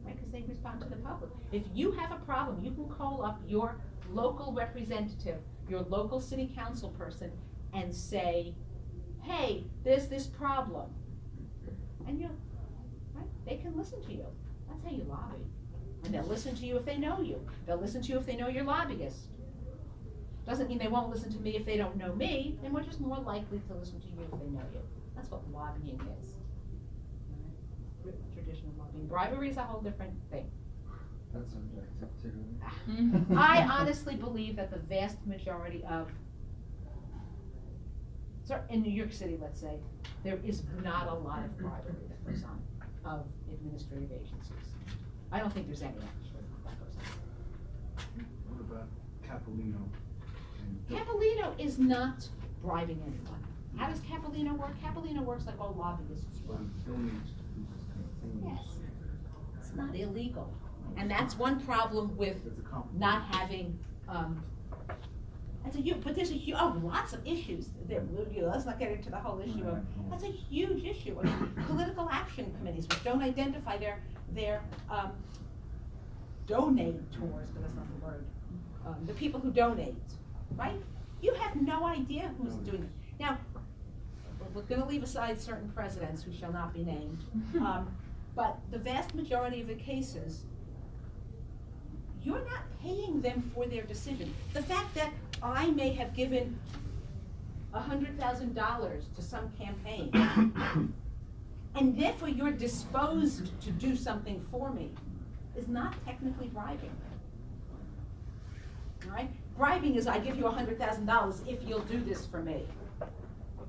right? Because they respond to the public. If you have a problem, you can call up your local representative, your local city council person, and say, hey, there's this problem. And they can listen to you. That's how you lobby. And they'll listen to you if they know you. They'll listen to you if they know you're lobbyist. Doesn't mean they won't listen to me if they don't know me, and we're just more likely to listen to you if they know you. That's what lobbying is. Traditional lobbying. Bribery is a whole different thing.
That's subjective too.
I honestly believe that the vast majority of, in New York City, let's say, there is not a lot of bribery that goes on of administrative agencies. I don't think there's any actually that goes on.
What about Capolino? and Dil-
Capolino is not bribing anyone. How does Capolino work? Capolino works like all lobbyists
Well,
work.
he donates to these campaigns.
Yes, it's not illegal. And that's one problem with
It's a compliment.
not having, but there's lots of issues there, let's not get into the whole issue of, that's a huge issue. I mean, political action committees, which don't identify their donators, but that's not the word, the people who donate, right? You have no idea who's doing it. Now, we're gonna leave aside certain presidents who shall not be named, but the vast majority of the cases, you're not paying them for their decision. The fact that I may have given $100,000 to some campaign, and therefore you're disposed to do something for me, is not technically bribing. All right? Bribing is I give you $100,000 if you'll do this for me.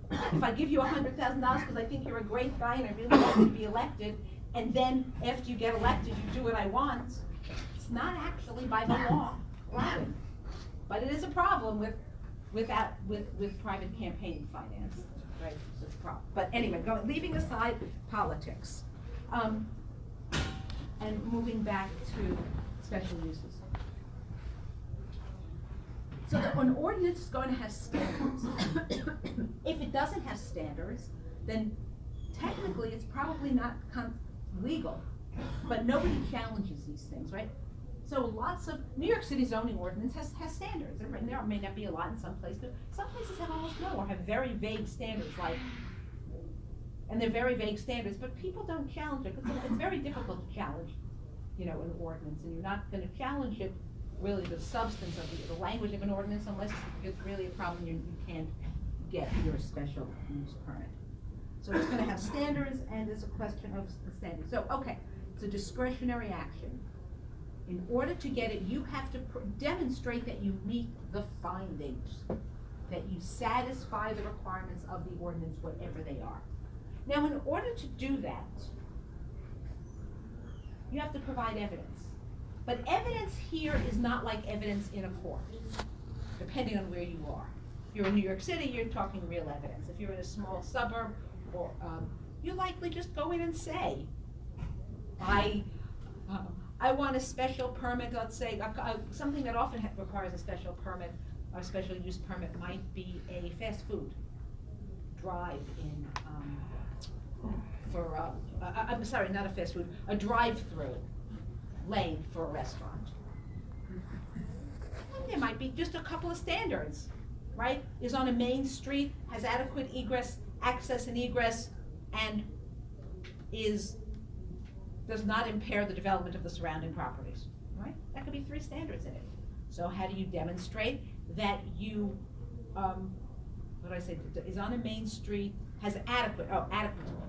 If I give you $100,000 because I think you're a great guy and I really want you to be elected, and then after you get elected, you do what I want, it's not actually by the law bribing. But it is a problem with private campaign finance, right? It's a problem. But anyway, leaving aside politics, and moving back to special uses. So an ordinance is going to have standards. If it doesn't have standards, then technically it's probably not legal, but nobody challenges these things, right? So lots of, New York City zoning ordinance has standards, and there may not be a lot in some places, but some places have almost no, or have very vague standards, like, and they're very vague standards, but people don't challenge it, because it's very difficult to challenge, an ordinance, and you're not gonna challenge it, really the substance of the language of an ordinance, unless it's really a problem you can't get your special use permit. So it's gonna have standards, and there's a question of the standards. So, okay, it's a discretionary action. In order to get it, you have to demonstrate that you meet the findings, that you satisfy the requirements of the ordinance, whatever they are. Now, in order to do that, you have to provide evidence. But evidence here is not like evidence in a court, depending on where you are. If you're in New York City, you're talking real evidence. If you're in a small suburb, or you likely just go in and say, I want a special permit, let's say, something that often requires a special permit, or special use permit might be a fast food drive-in, I'm sorry, not a fast food, a drive-through lane for a restaurant. And there might be just a couple of standards, right? Is on a main street, has adequate access and egress, and does not impair the development of the surrounding properties, right? That could be 3 standards in it. So how do you demonstrate that you, is on a main street, has adequate.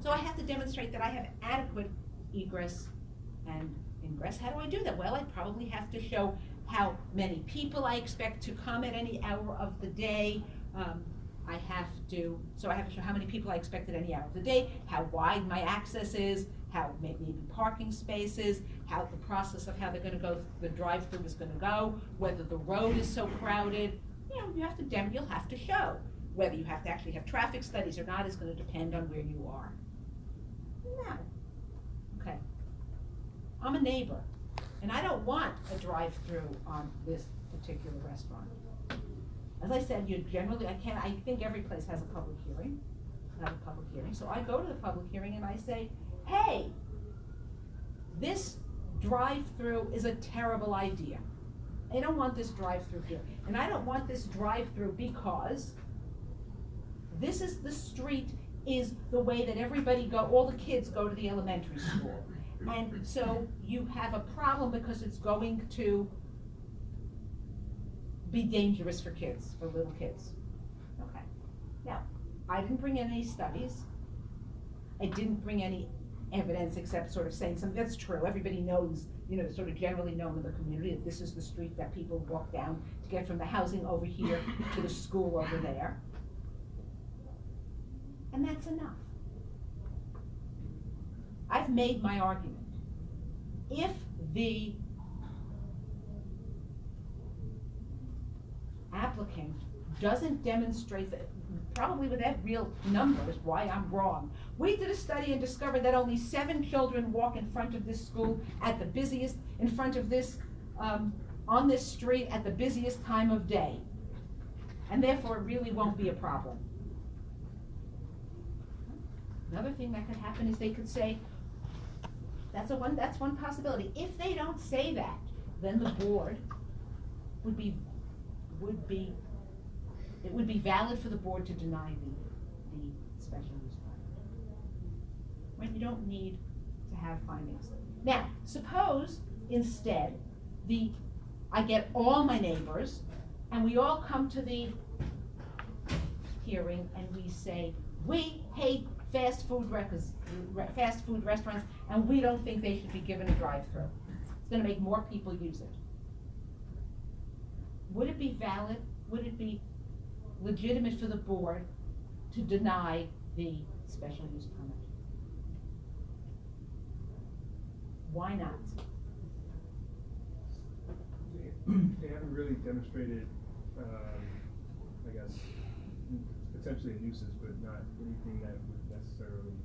So I have to demonstrate that I have adequate egress and ingress. How do I do that? Well, I probably have to show how many people I expect to come at any hour of the day. I have to show how many people I expect at any hour of the day, how wide my access is, how maybe parking spaces, how the process of how they're gonna go, the drive-through is gonna go, whether the road is so crowded. You'll have to show. Whether you have to actually have traffic studies or not is gonna depend on where you are. Now, okay, I'm a neighbor, and I don't want a drive-through on this particular restaurant. As I said, I think every place has a public hearing, so I go to the public hearing and I say, hey, this drive-through is a terrible idea. I don't want this drive-through here, and I don't want this drive-through because the street is the way that all the kids go to the elementary school. And so you have a problem because it's going to be dangerous for little kids. Okay. Now, I didn't bring any studies. I didn't bring any evidence except sort of saying something, that's true, everybody knows, it's sort of generally known in the community that this is the street that people walk down to get from the housing over here to the school over there. And that's enough. I've made my argument. If the applicant doesn't demonstrate that, probably without real numbers, why I'm wrong. We did a study and discovered that only 7 children walk in front of this school at the busiest, in front of this, on this street at the busiest time of day. And therefore, it really won't be a problem. Another thing that could happen is they could say, that's one possibility. If they don't say that, then the board would be valid for the board to deny the special use permit. Right, you don't need to have findings. Now, suppose instead I get all my neighbors and we all come to the hearing and we say, we hate fast food restaurants and we don't think they should be given a drive-through. It's gonna make more people use it. Would it be valid? Would it be legitimate for the board to deny the special use permit? Why not?
They haven't really demonstrated, I guess, potentially a nuisance, but not anything that would necessarily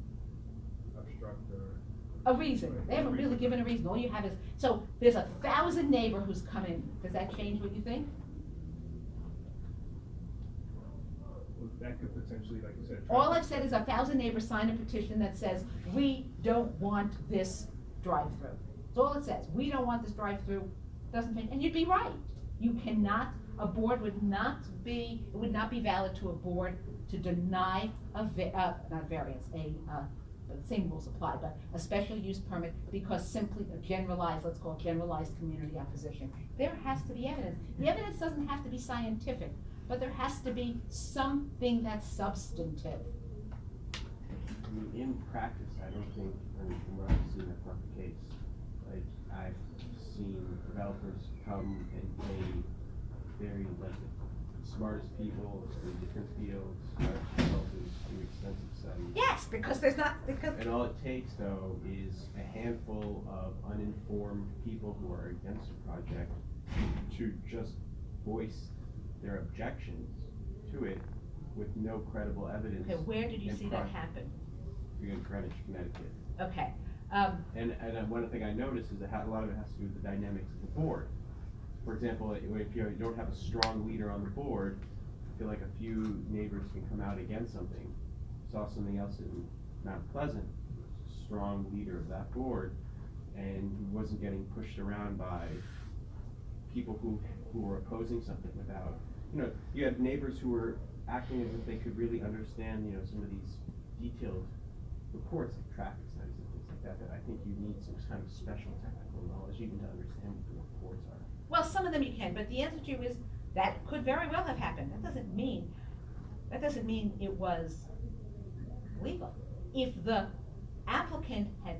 obstruct or.
A reason. They haven't really given a reason. All you have is, so there's 1,000 neighbors who's come in. Does that change what you think?
Well, that could potentially, like you said.
All I've said is 1,000 neighbors signed a petition that says, we don't want this drive-through. That's all it says. We don't want this drive-through. Doesn't change. And you'd be right. You cannot, a board would not be, it would not be valid to a board to deny not variance, the same rules apply, but a special use permit because simply a generalized, let's call it generalized community opposition. There has to be evidence. The evidence doesn't have to be scientific, but there has to be something that's substantive.
I mean, in practice, I don't think, I mean, from what I've seen, that's not the case. Like, I've seen developers come and pay very, like, the smartest people in different fields, smartest developers, do extensive studies.
Yes, because there's not, because.
And all it takes, though, is a handful of uninformed people who are against a project to just voice their objections to it with no credible evidence.
Okay, where did you
and
see that
project.
happen?
In Greenwich, Connecticut.
Okay.
And one thing I noticed is that a lot of it has to do with the dynamics of the board. For example, if you don't have a strong leader on the board, I feel like a few neighbors can come out against something. Saw something else in Mount Pleasant, strong leader of that board, and who wasn't getting pushed around by people who were opposing something without, you had neighbors who were acting as if they could really understand, some of these detailed reports, like traffic studies and things like that, that I think you need some kind of special technical knowledge even to understand what the reports are.
Well, some of them you can, but the answer to you is that could very well have happened. That doesn't mean it was legal. If the applicant had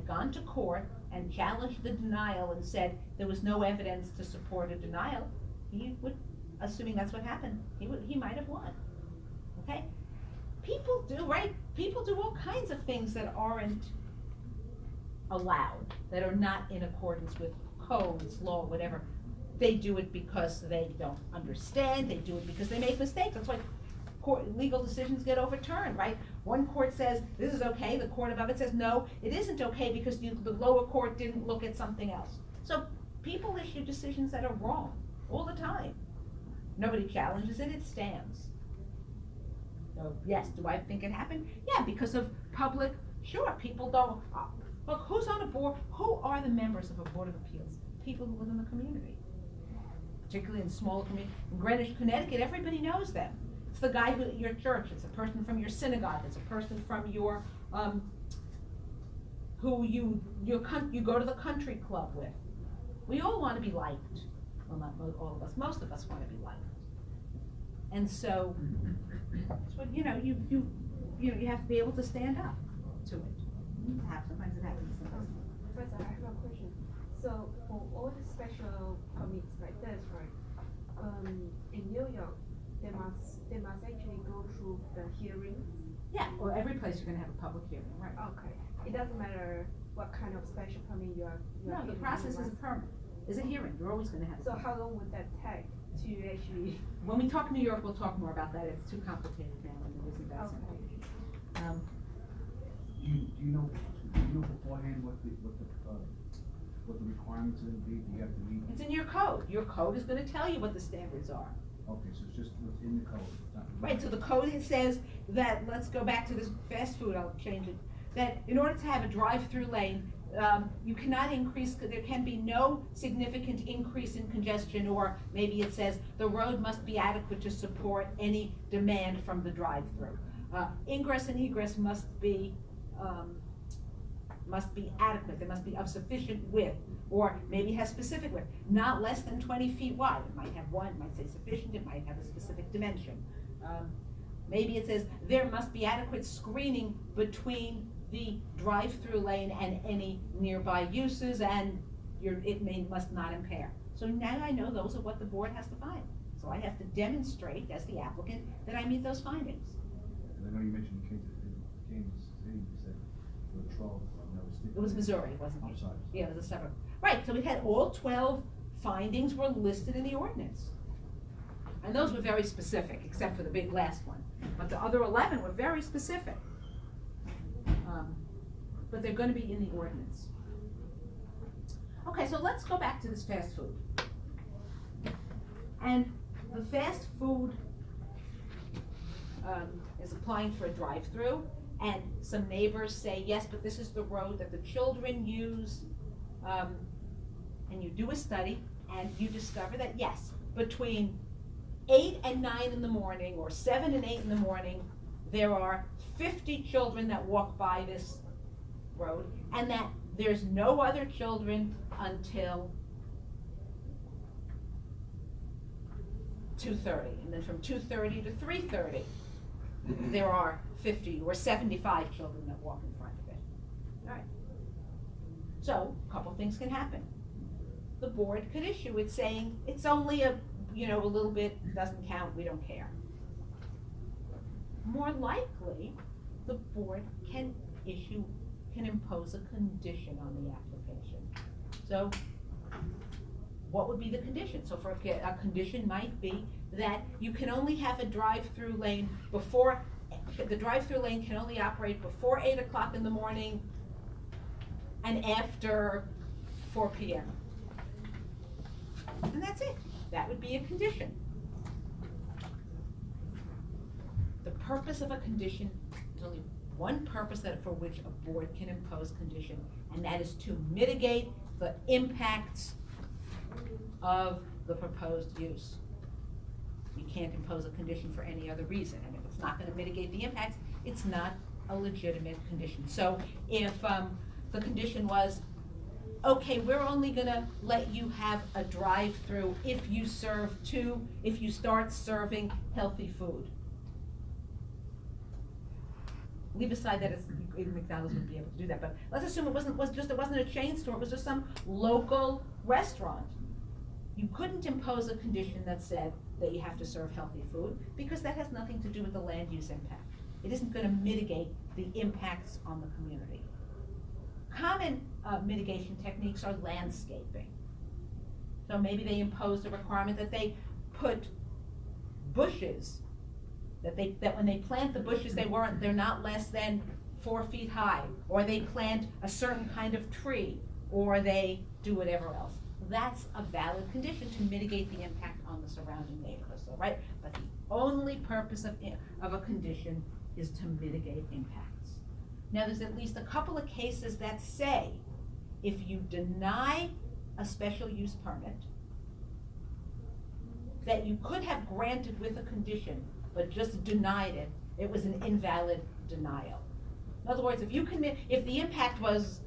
gone to court and challenged the denial and said there was no evidence to support a denial, he would, assuming that's what happened, he might have won. Okay? People do, right? People do all kinds of things that aren't allowed, that are not in accordance with codes, law, whatever. They do it because they don't understand, they do it because they make mistakes. That's why legal decisions get overturned, right? One court says, this is okay, the court above it says, no, it isn't okay because the lower court didn't look at something else. So people issue decisions that are wrong all the time. Nobody challenges it, it stands. So yes, do I think it happened? Yeah, because of public, sure, people don't, look, who's on a board, who are the members of a board of appeals? People who live in the community, particularly in smaller communities. In Greenwich, Connecticut, everybody knows them. It's the guy who at your church, it's a person from your synagogue, it's a person from your, who you go to the country club with. We all want to be liked. Well, not all of us, most of us want to be liked. And so, you have to be able to stand up to it. Sometimes it happens, sometimes.
Professor, I have a question. So for all the special permits like this, right? In New York, they must actually go through the hearing.
Yeah, well, every place you're gonna have a public hearing, right?
Okay. It doesn't matter what kind of special permit you are.
No, the process is a permit, is a hearing, you're always gonna have. a
So
permit.
how long would that take to actually?
When we talk New York, we'll talk more about that, it's too complicated now, and it isn't that simple.
Do you know beforehand what the requirements are gonna be, do you have to meet?
It's in your code is gonna tell you what the standards are.
Okay, so it's just within the code, it's not.
Right, so the code it says that, let's go back to this fast food, I'll change it, that in order to have a drive-through lane, you cannot increase, there can be no significant increase in congestion, or maybe it says the road must be adequate to support any demand from the drive-through. Ingress and egress must be adequate, they must be of sufficient width, or maybe has specific width, not less than 20 feet wide. It might have one, it might say sufficient, it might have a specific dimension. Maybe it says there must be adequate screening between the drive-through lane and any nearby uses, and must not impair. So now I know those are what the board has to find. So I have to demonstrate as the applicant that I meet those findings.
And I know you mentioned Kansas City, you said there were 12,
It was Missouri, wasn't it?
I'm sorry.
Yeah, it was a suburb. Right, so we had all 12 findings were listed in the ordinance. And those were very specific, except for the big last one. But the other 11 were very specific. But they're gonna be in the ordinance. Okay, so let's go back to this fast food. And the fast food is applying for a drive-through, and some neighbors say, yes, but this is the road that the children use. And you do a study, and you discover that, yes, between 8 and 9 in the morning, or 7 and 8 in the morning, there are 50 children that walk by this road, and that there's no other children until 2:30, and then from 2:30 to 3:30, there are 50 or 75 children that walk in front of it. All right. So, a couple things can happen. The board could issue it saying, it's only a little bit, doesn't count, we don't care. More likely, the board can impose a condition on the application. So, what would be the condition? So a condition might be that you can only have a drive-through lane the drive-through lane can only operate before 8 o'clock in the morning and after 4 p.m. And that's it. That would be a condition. The purpose of a condition, there's only one purpose for which a board can impose condition, and that is to mitigate the impacts of the proposed use. You can't impose a condition for any other reason, and if it's not gonna mitigate the impacts, it's not a legitimate condition. So if the condition was, okay, we're only gonna let you have a drive-through if you start serving healthy food. Leave aside that McDonald's wouldn't be able to do that, but let's assume it wasn't a chain store, it was just some local restaurant. You couldn't impose a condition that said that you have to serve healthy food, because that has nothing to do with the land use impact. It isn't gonna mitigate the impacts on the community. Common mitigation techniques are landscaping. So maybe they imposed a requirement that they put bushes, that when they plant the bushes, they're not less than 4 feet high, or they plant a certain kind of tree, or they do whatever else. That's a valid condition to mitigate the impact on the surrounding neighborhoods, right? But the only purpose of a condition is to mitigate impacts. Now, there's at least a couple of cases that say, if you deny a special use permit, that you could have granted with a condition, but just denied it, it was an invalid denial. In other words, if the impact was,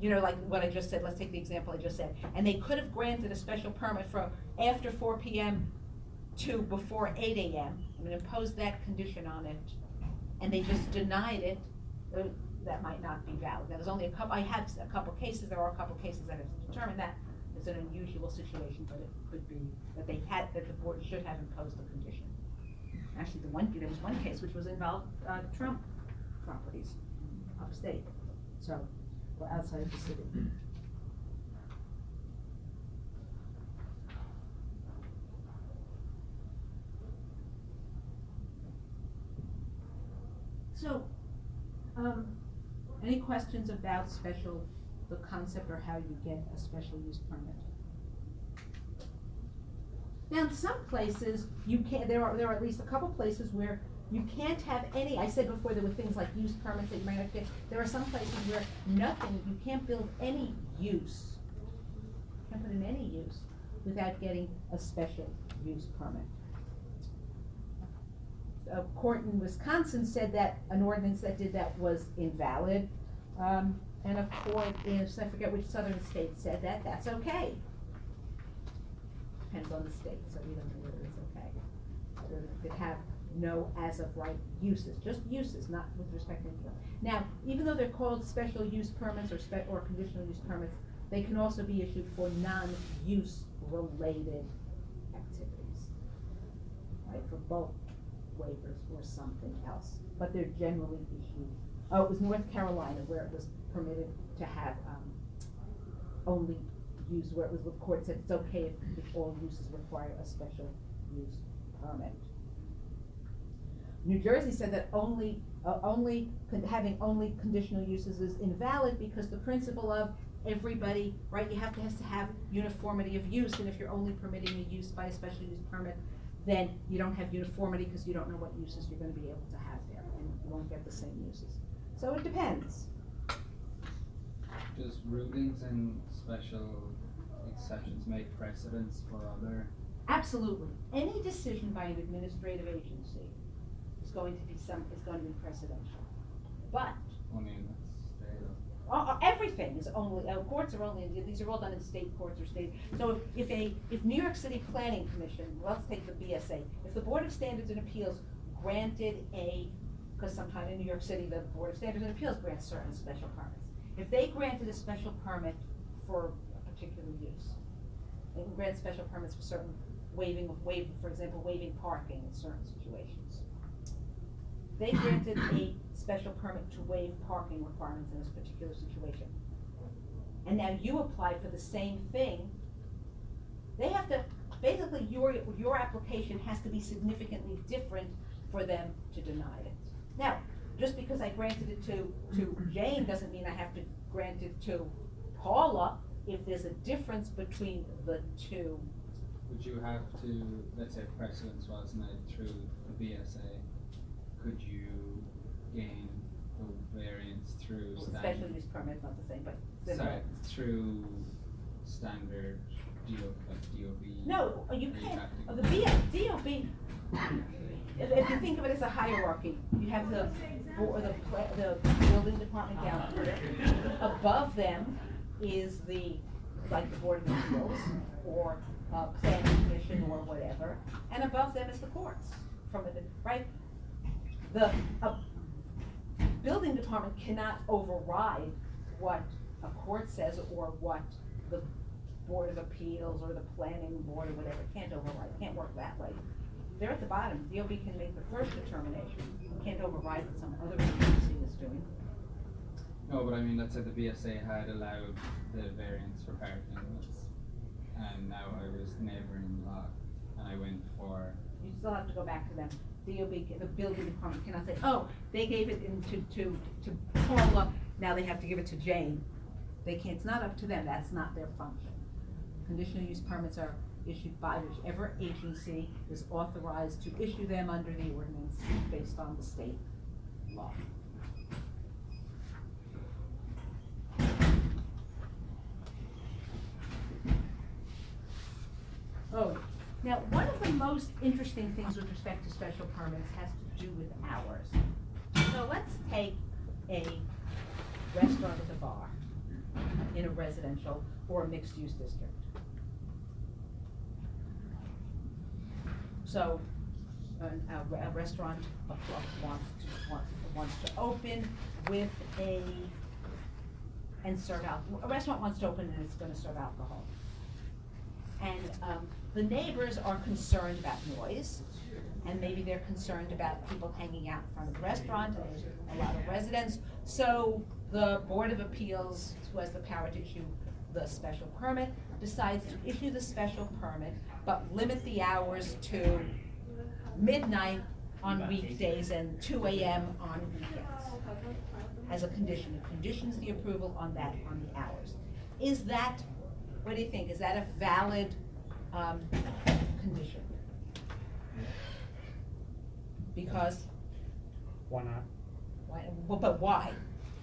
like what I just said, let's take the example I just said, and they could have granted a special permit for after 4 p.m. to before 8 a.m., and imposed that condition on it, and they just denied it, that might not be valid. Now, there's only a couple, I have a couple cases, there are a couple cases that have determined that it's an unusual situation, but it could be that that the board should have imposed a condition. Actually, there was one case which was involved, Trump properties upstate, so, or outside of the city. So, any questions about the concept or how you get a special use permit? Now, in some places, you can't, there are at least a couple places where you can't have any, I said before there were things like use permits that you might not get. There are some places where nothing, you can't build any use, can't put in any use without getting a special use permit. A court in Wisconsin said that an ordinance that did that was invalid, and a court in, I forget which southern state said that that's okay. Depends on the state, so we don't know whether it's okay. Whether it could have no as of right uses, just uses, not with respect to anything. Now, even though they're called special use permits or conditional use permits, they can also be issued for non-use related activities, right, for bulk waivers or something else, but they're generally issued. Oh, it was North Carolina where it was permitted to have, only use, where it was, the court said it's okay if all uses require a special use permit. New Jersey said that having only conditional uses is invalid because the principle of everybody, right, you have to have uniformity of use, and if you're only permitting a use by a special use permit, then you don't have uniformity because you don't know what uses you're gonna be able to have there, and you won't get the same uses. So it depends.
Does rulings and special exceptions make precedents for other?
Absolutely. Any decision by an administrative agency is going to be precedential. But
Only in the state of?
everything is only, courts are only, these are all done in state courts or state. So if New York City Planning Commission, let's take the BSA, if the Board of Standards and Appeals granted because sometime in New York City, the Board of Standards and Appeals grants certain special permits. If they granted a special permit for a particular use, they can grant special permits for certain for example, waiving parking in certain situations. They granted a special permit to waive parking requirements in this particular situation. And now you apply for the same thing. They have to, basically your application has to be significantly different for them to deny it. Now, just because I granted it to Jane doesn't mean I have to grant it to Paula if there's a difference between the two.
Would you have to, let's say precedence was made through the BSA, could you gain the variance through
Special
standard?
use permit's not the same, but.
Sorry, through standard DOB?
No, you
or
can't,
have to-
the DOB, if you think of it as a hierarchy, you have the building department down here. Above them is like the Board of Appeals, or Planning Commission, or whatever, and above them is the courts, right? The building department cannot override what a court says or what the Board of Appeals or the Planning Board or whatever, can't override, can't work that way. They're at the bottom, DOB can make the first determination, can't override what some other agency is doing.
No, but I mean, let's say the BSA had allowed the variance for parking lots, and now I was neighbouring lot, and I went for.
You still have to go back to them. DOB, the building department cannot say, oh, they gave it to Paula, now they have to give it to Jane. They can't, it's not up to them, that's not their function. Conditional use permits are issued by whichever agency is authorized to issue them under the ordinance based on the state law. Oh, now, one of the most interesting things with respect to special permits has to do with hours. So let's take a restaurant with a bar in a residential or mixed-use district. So a restaurant wants to open with and serve alcohol. A restaurant wants to open and it's gonna serve alcohol. And, the neighbors are concerned about noise, and maybe they're concerned about people hanging out in front of the restaurant, and there's a lot of residents. So the Board of Appeals, who has the power to issue the special permit, decides to issue the special permit, but limit the hours to midnight on weekdays and 2 AM on weekends. As a condition, it conditions the approval on that, on the hours. Is that, what do you think, is that a valid, condition? Because,
Why not?
why, well, but why?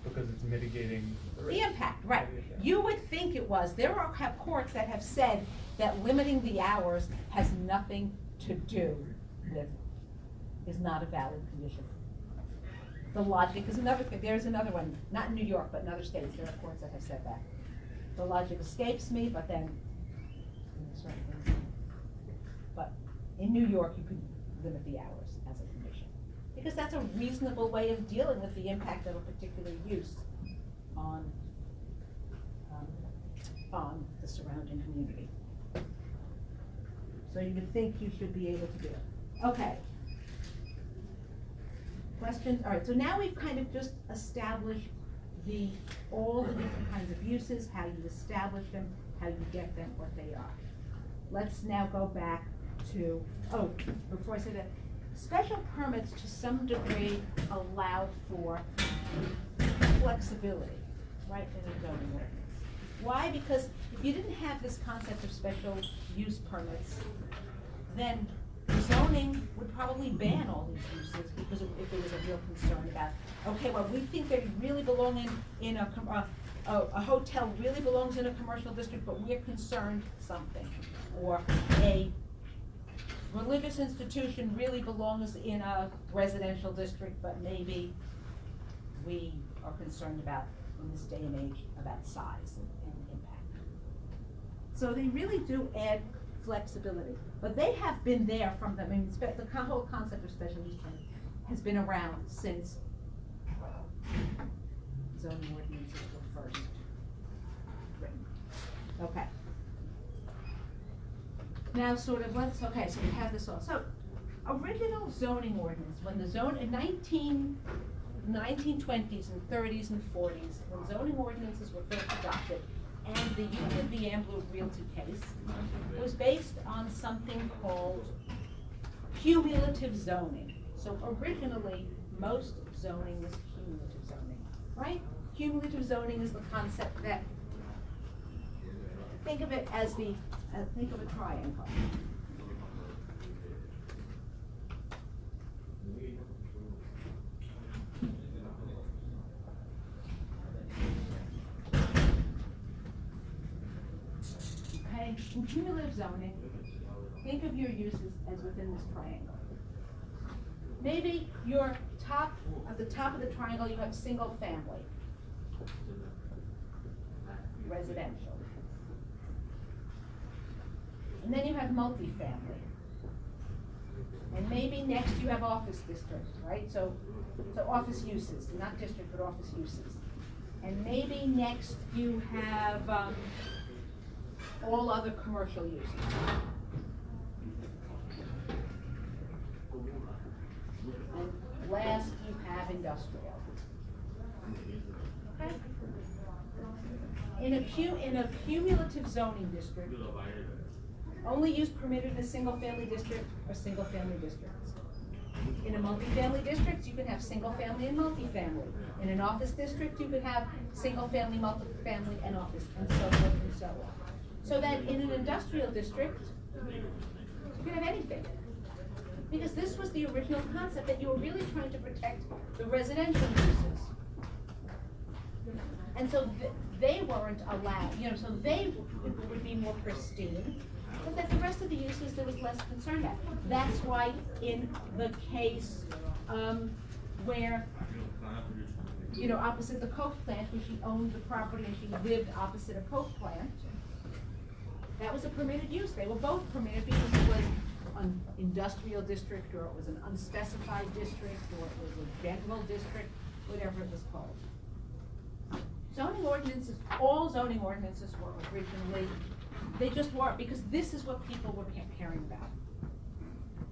Because it's mitigating the risk.
The impact, right. You would think it was. There are courts that have said that limiting the hours has nothing to do with, is not a valid condition. The logic is another thing. There's another one, not in New York, but in other states, there are courts that have said that. The logic escapes me, but then, but in New York, you could limit the hours as a condition. Because that's a reasonable way of dealing with the impact of a particular use on the surrounding community. So you would think you should be able to do it. Okay. Questions? All right, so now we've kind of just established all the different kinds of uses, how you establish them, how you get them, what they are. Let's now go back to, before I say that, special permits to some degree allow for flexibility, right, in a zoning ordinance. Why? Because if you didn't have this concept of special use permits, then zoning would probably ban all these uses, because if there was a real concern about, okay, well, we think they really belong in a hotel really belongs in a commercial district, but we're concerned something. Or a religious institution really belongs in a residential district, but maybe we are concerned about, in this day and age, about size and impact. So they really do add flexibility, but they have been there from the, the whole concept of special use permit has been around since zoning ordinances were first written. Okay. Now, so we have this all. So, original zoning ordinance, when the zone, in 1920s and 30s and 40s, when zoning ordinances were first adopted, and the Union v. Ambler Realty case was based on something called cumulative zoning. So originally, most zoning was cumulative zoning, right? Cumulative zoning is the concept that, think of it as think of a triangle. Okay, in cumulative zoning, think of your uses as within this triangle. Maybe at the top of the triangle, you have single family, residential. And then you have multifamily. And maybe next you have office districts, right? So office uses, not district, but office uses. And maybe next you have, all other commercial uses. And last you have industrial. Okay? In a cumulative zoning district, only use permitted in a single-family district or single-family districts. In a multifamily district, you can have single-family and multifamily. In an office district, you could have single-family, multifamily, and office, and so forth and so on. So that in an industrial district, you can have anything. Because this was the original concept, that you were really trying to protect the residential uses. And so they weren't allowed, so they would be more pristine, but that the rest of the uses there was less concern at. That's why in the case where, opposite the Coke plant, where she owned the property and she lived opposite a Coke plant, that was a permitted use. They were both permitted because it was industrial district, or it was an unspecified district, or it was a general district, whatever it was called. Zoning ordinances, all zoning ordinances were originally, they just were, because this is what people were caring about.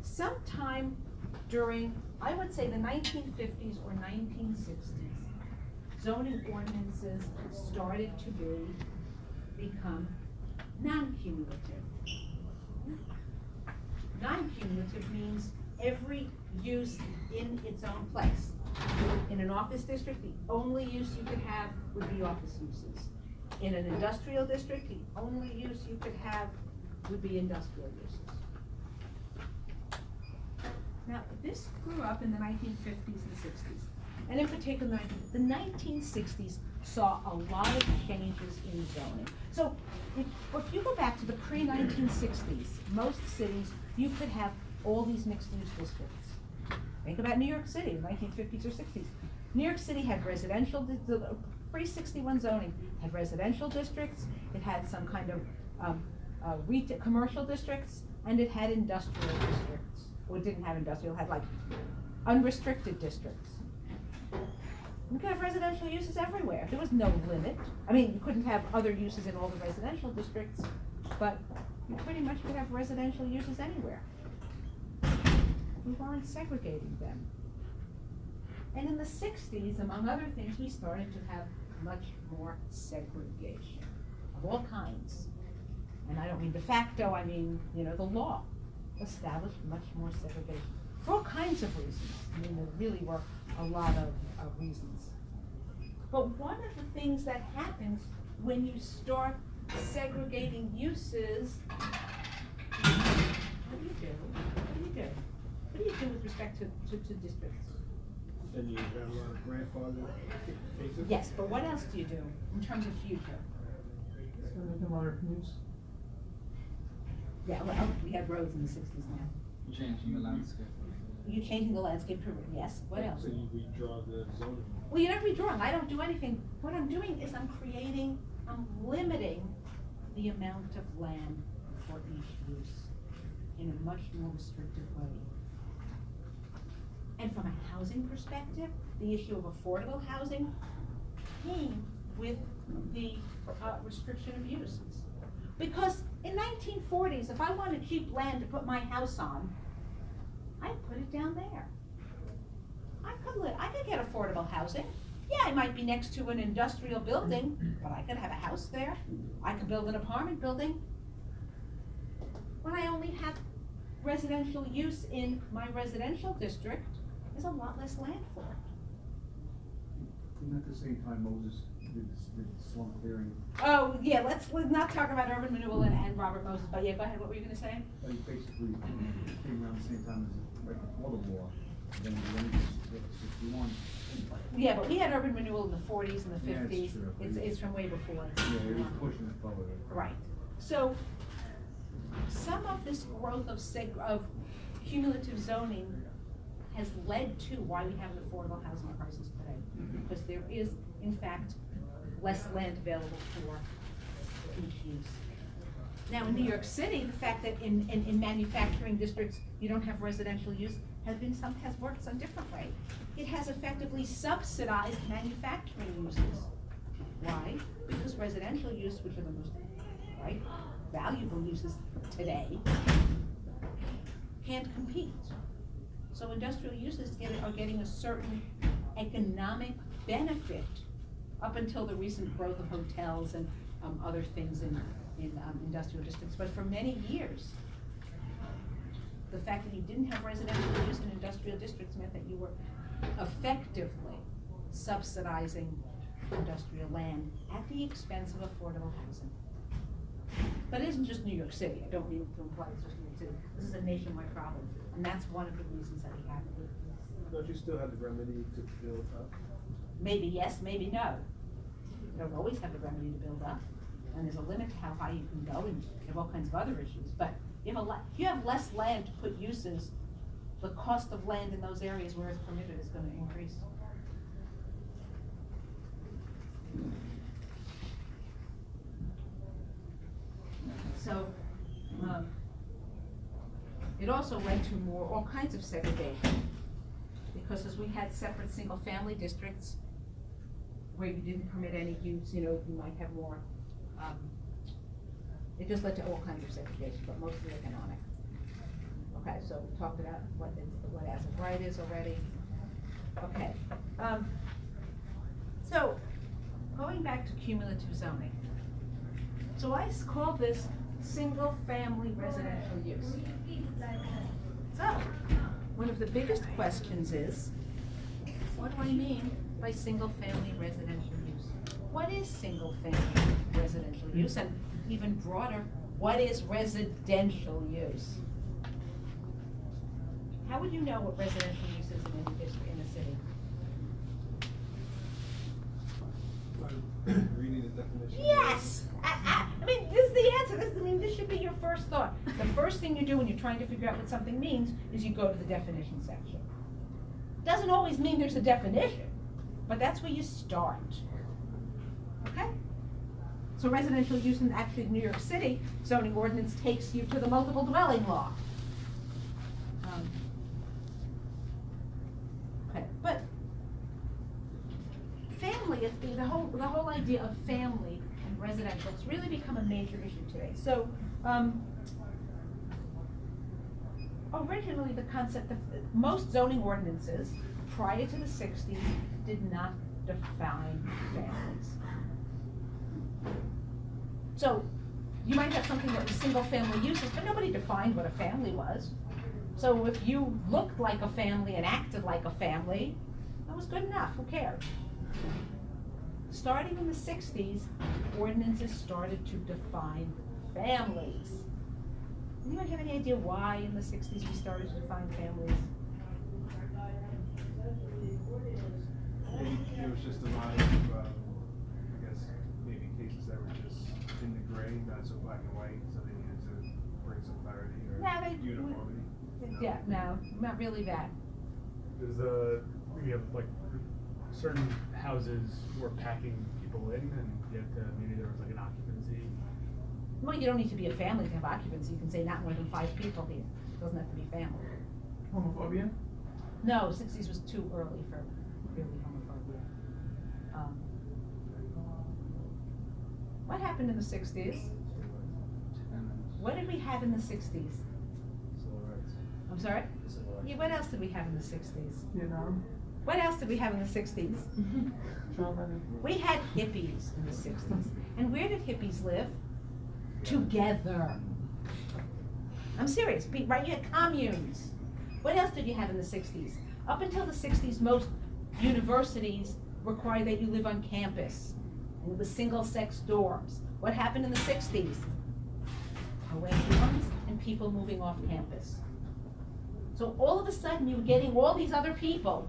Sometime during, I would say, the 1950s or 1960s, zoning ordinances started to become non-cumulative. Non-cumulative means every use in its own place. In an office district, the only use you could have would be office uses. In an industrial district, the only use you could have would be industrial uses. Now, this grew up in the 1950s and 60s. And in particular, the 1960s saw a lot of changes in zoning. So, if you go back to the pre-1960s, most cities, you could have all these mixed-use districts. Think about New York City in the 1950s or 60s. New York City had residential, the pre-61 zoning had residential districts, it had some kind of retail, commercial districts, and it had industrial districts. Well, it didn't have industrial, it had like unrestricted districts. You could have residential uses everywhere. There was no limit. I mean, you couldn't have other uses in all the residential districts, but you pretty much could have residential uses anywhere. We weren't segregating them. And in the 60s, among other things, we started to have much more segregation of all kinds. And I don't mean de facto, I mean, the law established much more segregation for all kinds of reasons. I mean, there really were a lot of reasons. But one of the things that happens when you start segregating uses, what do you do? What do you do with respect to districts?
And you have a lot of grandfather cases?
Yes, but what else do you do in terms of future?
A lot of commutes.
Yeah, well, we had roads in the 60s now.
Changing the landscape.
You're changing the landscape, yes, what else?
So you redraw the zoning.
Well, you're not redrawing, I don't do anything. What I'm doing is I'm limiting the amount of land for each use in a much more restrictive way. And from a housing perspective, the issue of affordable housing came with the restriction of uses. Because in 1940s, if I wanted cheap land to put my house on, I'd put it down there. I could get affordable housing. Yeah, I might be next to an industrial building, but I could have a house there. I could build an apartment building. When I only have residential use in my residential district, there's a lot less land for it.
And at the same time, Moses did slum clearing.
Oh, yeah, let's not talk about urban renewal and Robert Moses, but yeah, go ahead, what were you gonna say?
Like basically came around the same time as right before the war. Then it was 61.
Yeah, but we had urban renewal in the 40s and the
Yeah, it's
50s.
true.
It's from way before.
Yeah, it was pushing it forward.
Right. So, some of this growth of cumulative zoning has led to why we have an affordable housing crisis today. Because there is, in fact, less land available for each use. Now, in New York City, the fact that in manufacturing districts, you don't have residential use has worked some different way. It has effectively subsidized manufacturing uses. Why? Because residential use, which are the most, valuable uses today, can't compete. So industrial uses are getting a certain economic benefit up until the recent growth of hotels and other things in industrial districts. But for many years, the fact that you didn't have residential use in industrial districts meant that you were effectively subsidizing industrial land at the expense of affordable housing. But it isn't just New York City. I don't mean to imply it's just New York City. This is a nationwide problem, and that's one of the reasons that we have it.
Don't you still have the remedy to build up?
Maybe yes, maybe no. You don't always have the remedy to build up, and there's a limit to how high you can go, and you have all kinds of other issues. But if you have less land to put uses, the cost of land in those areas where it's permitted is going to increase. So, It also led to all kinds of segregation. Because as we had separate single-family districts where you didn't permit any use, you might have more, it just led to all kinds of segregation, but mostly economic. Okay, so we talked about what as of right is already. Okay, so going back to cumulative zoning. So I call this single-family residential use. So, one of the biggest questions is, what do I mean by single-family residential use? What is single-family residential use? And even broader, what is residential use? How would you know what residential use is in any district in a city?
Reading the definition.
Yes! I mean, this is the answer. This should be your first thought. The first thing you do when you're trying to figure out what something means is you go to the definition section. Doesn't always mean there's a definition, but that's where you start. Okay? So residential use in actually New York City zoning ordinance takes you to the multiple dwelling law. Okay, but family is the whole idea of family and residential. It's really become a major issue today. So originally the concept of most zoning ordinances prior to the 60s did not define families. So you might have something that was single family uses, but nobody defined what a family was. So if you looked like a family and acted like a family, that was good enough. Who cared? Starting in the 60s, ordinances started to define families. Anyone have any idea why in the 60s we started to define families?
Maybe there was just a lot of, I guess, maybe cases that were just in the gray, not so black and white, so they needed to bring some clarity or uniformity.
Yeah, no, not really that.
There's we have like certain houses were packing people in, and you have to, maybe there was like an occupancy.
Well, you don't need to be a family to have occupancy. You can say not more than 5 people here. It doesn't have to be family.
Homophobia?
No, 60s was too early for really homophobia. What happened in the 60s? What did we have in the 60s?
Civil rights.
I'm sorry?
Civil rights.
Yeah, what else did we have in the 60s?
Vietnam?
What else did we have in the 60s? We had hippies in the 60s. And where did hippies live? Together. I'm serious, right? You had communes. What else did you have in the 60s? Up until the 60s, most universities required that you live on campus. And it was single-sex dorms. What happened in the 60s? Co-ed dorms and people moving off campus. So all of a sudden, you were getting all these other people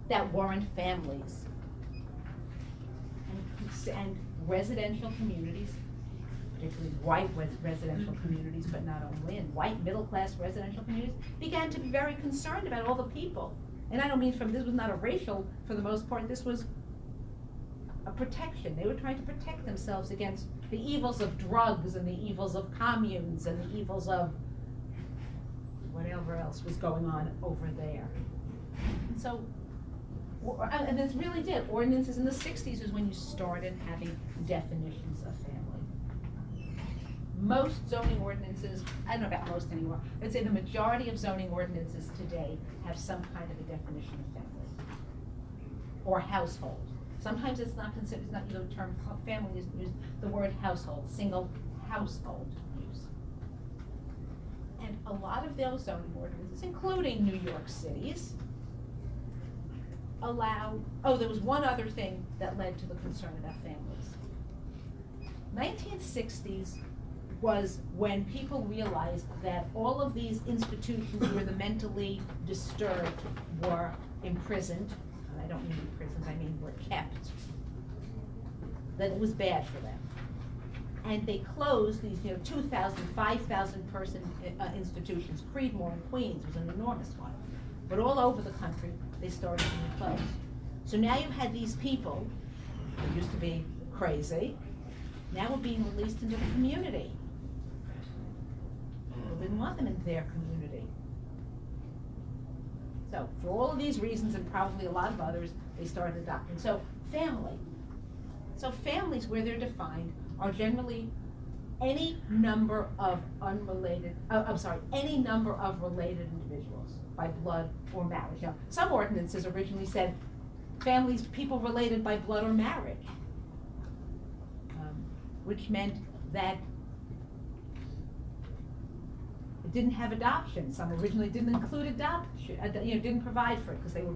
that weren't families. And residential communities, particularly white residential communities, but not only, and white middle-class residential communities, began to be very concerned about all the people. And I don't mean this was not a racial, for the most part, this was a protection. They were trying to protect themselves against the evils of drugs and the evils of communes and the evils of whatever else was going on over there. And so, and this really did. Ordinances in the 60s is when you started having definitions of family. Most zoning ordinances, I don't know about most anymore, I'd say the majority of zoning ordinances today have some kind of a definition of family or household. Sometimes it's not considered, it's not the term family is used, the word household, single household use. And a lot of those zoning ordinances, including New York City's, there was one other thing that led to the concern about families. 1960s was when people realized that all of these institutions where the mentally disturbed were imprisoned, and I don't mean imprisoned, I mean were kept, that it was bad for them. And they closed these, 2,000, 5,000 person institutions. Creedmoor in Queens was an enormous one. But all over the country, they started being closed. So now you had these people, who used to be crazy, now were being released into the community. People didn't want them in their community. So for all of these reasons and probably a lot of others, they started adopting. So family. So families where they're defined are generally any number of any number of related individuals by blood or marriage. Now, some ordinances originally said families, people related by blood or marriage, which meant that it didn't have adoption. Some originally didn't include adoption, didn't provide for it because they were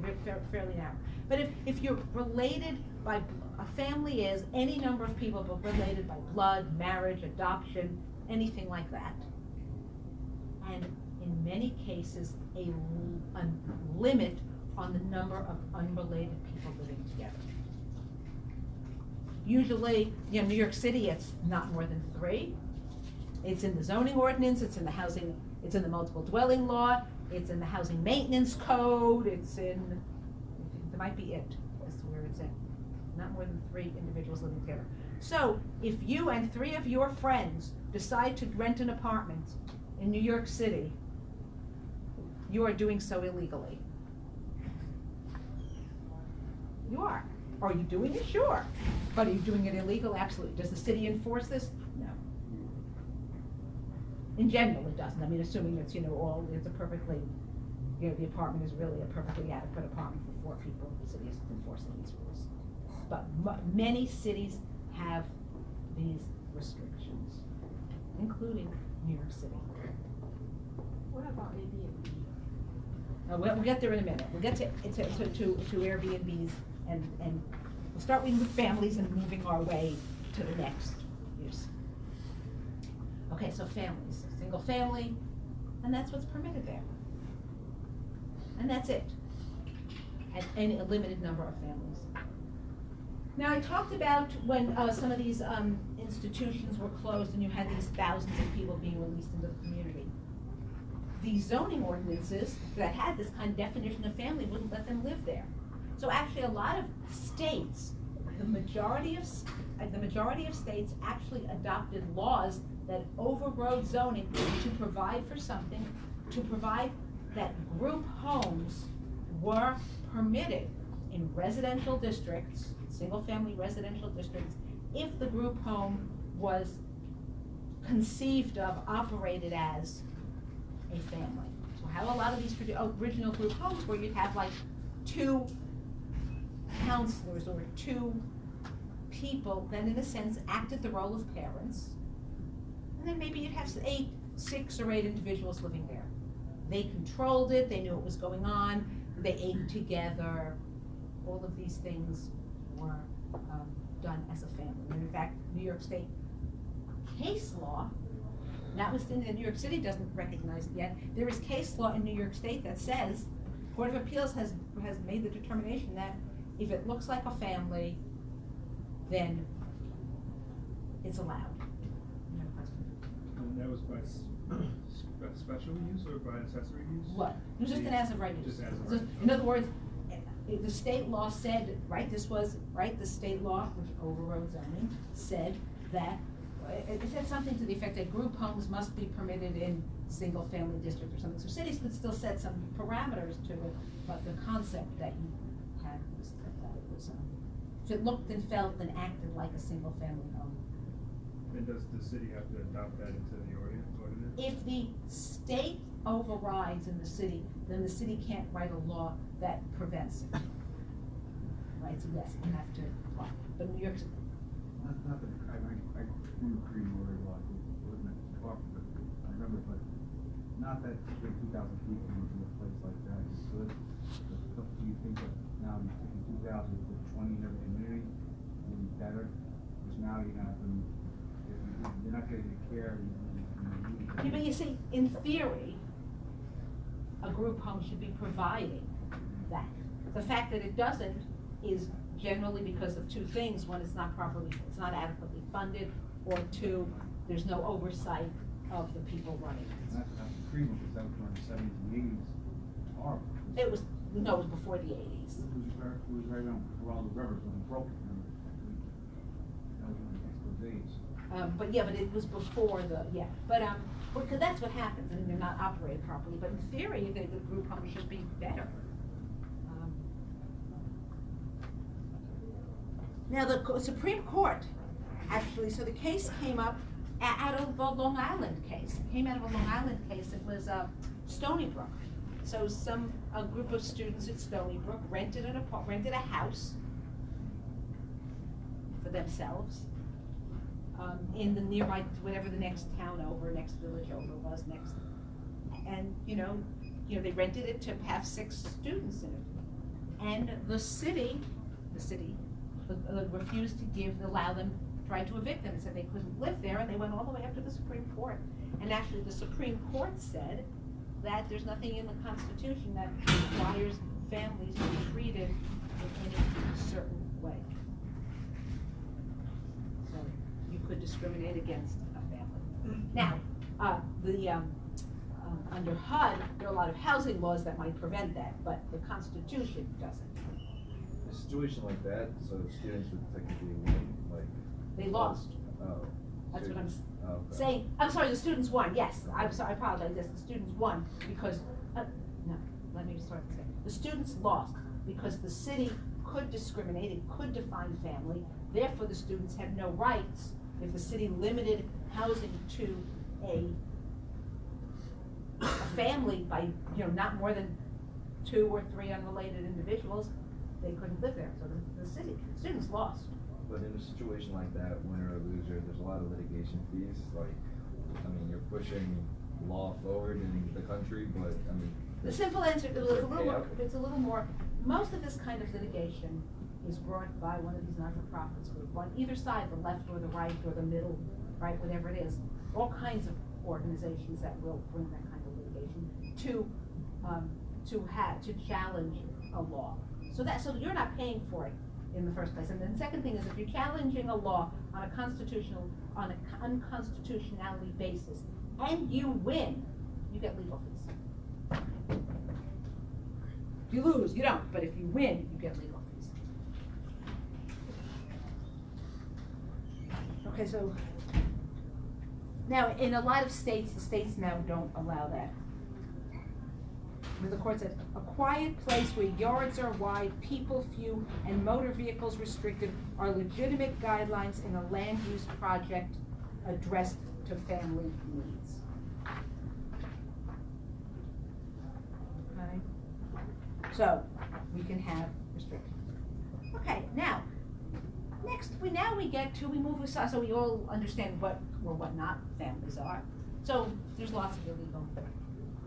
fairly narrow. But if you're related by, a family is any number of people but related by blood, marriage, adoption, anything like that. And in many cases, a limit on the number of unrelated people living together. Usually, New York City, it's not more than 3. It's in the zoning ordinance, it's in the housing, it's in the multiple dwelling law, it's in the housing maintenance code, there might be it, that's where it's in. Not more than 3 individuals living together. So, if you and 3 of your friends decide to rent an apartment in New York City, you are doing so illegally. You are. Are you doing it? Sure. But are you doing it illegal? Absolutely. Does the city enforce this? No. In general, it doesn't. I mean, assuming it's, it's a perfectly, the apartment is really a perfectly adequate apartment for 4 people, the city isn't enforcing these rules. But many cities have these restrictions, including New York City.
What about Airbnb?
We'll get there in a minute. We'll get to Airbnbs and we'll start with families and moving our way to the next use. Okay, so families, single family, and that's what's permitted there. And that's it. And a limited number of families. Now, I talked about when some of these institutions were closed and you had these thousands of people being released into the community. The zoning ordinances that had this kind of definition of family wouldn't let them live there. So actually, a lot of states, the majority of states actually adopted laws that overrode zoning to provide for something, to provide that group homes were permitted in residential districts, single-family residential districts, if the group home was conceived of, operated as a family. So how a lot of these original group homes where you'd have like 2 counselors or 2 people that in a sense acted the role of parents, and then maybe you'd have 6 or 8 individuals living there. They controlled it, they knew what was going on, they ate together, all of these things were done as a family. And in fact, New York State case law, notwithstanding that New York City doesn't recognize it yet, there is case law in New York State that says, Court of Appeals has made the determination that if it looks like a family, then it's allowed. You have a question?
And that was by special use or by accessory use?
What? It was just an as-of-right use.
Just as-of-right.
In other words, the state law said, the state law, which overrode zoning, said that, it said something to the effect that group homes must be permitted in single-family district or something. So cities could still set some parameters to it, but the concept that you had was that it was, if it looked and felt and acted like a single-family home.
And does the city have to adopt that into the ordinance?
If the state overrides in the city, then the city can't write a law that prevents it. Right, so yes, you have to apply. But New York City.
Not that, I do agree with a lot, wasn't it, talk, but I remember, but not that big 2,000 people into a place like that is good. But do you think that now you take 2,000 to 20 in every community will be better? Because now you're gonna have to, you're not getting the care you need.
Yeah, but you see, in theory, a group home should be providing that. The fact that it doesn't is generally because of 2 things. One, it's not adequately funded, or 2, there's no oversight of the people running it.
That's the cream, because that was during the 70s and 80s. Horrible.
It was before the 80s.
It was right around the rivers when it broke. That was one of those days.
But it was before because that's what happens, and they're not operated properly. But in theory, the group home should be better. Now, the Supreme Court, actually, so the case came up out of a Long Island case. It came out of a Long Island case. It was Stony Brook. So a group of students at Stony Brook rented a house for themselves in the nearby, whatever the next town over, next village over was next. And, they rented it to have 6 students in it. And the city refused to allow them, tried to evict them, and said they couldn't live there, and they went all the way up to the Supreme Court. And actually, the Supreme Court said that there's nothing in the Constitution that requires families to be treated in any certain way. So you could discriminate against a family. Now, under HUD, there are a lot of housing laws that might prevent that, but the Constitution doesn't.
A situation like that, so students would technically win, like.
They lost.
Oh.
That's what I'm
Oh, okay.
saying. I'm sorry, the students won, yes. I'm sorry, I apologize, yes, the students won because, no, let me start to say. The students lost because the city could discriminate, it could define family, therefore the students had no rights. If the city limited housing to a family by, not more than 2 or 3 unrelated individuals, they couldn't live there, so the students lost.
But in a situation like that, winner or loser, there's a lot of litigation fees, like, you're pushing law forward in the country, but,
The simple answer is
Is
it's
there
a little more,
payout?
it's a little more, most of this kind of litigation is brought by one of these not-for-profits group, on either side, the left or the right or the middle, right, whatever it is, all kinds of organizations that will bring that kind of litigation to challenge a law. So you're not paying for it in the first place. And then the second thing is if you're challenging a law on an unconstitutionality basis, and you win, you get legal fees. If you lose, you don't, but if you win, you get legal fees. Okay, so now in a lot of states, the states now don't allow that. The court says, a quiet place where yards are wide, people few, and motor vehicles restricted are legitimate guidelines in a land use project addressed to family needs. Okay? So, we can have restrictions. Okay, now, next, we move aside, so we all understand what or what not families are. So, there's lots of illegal.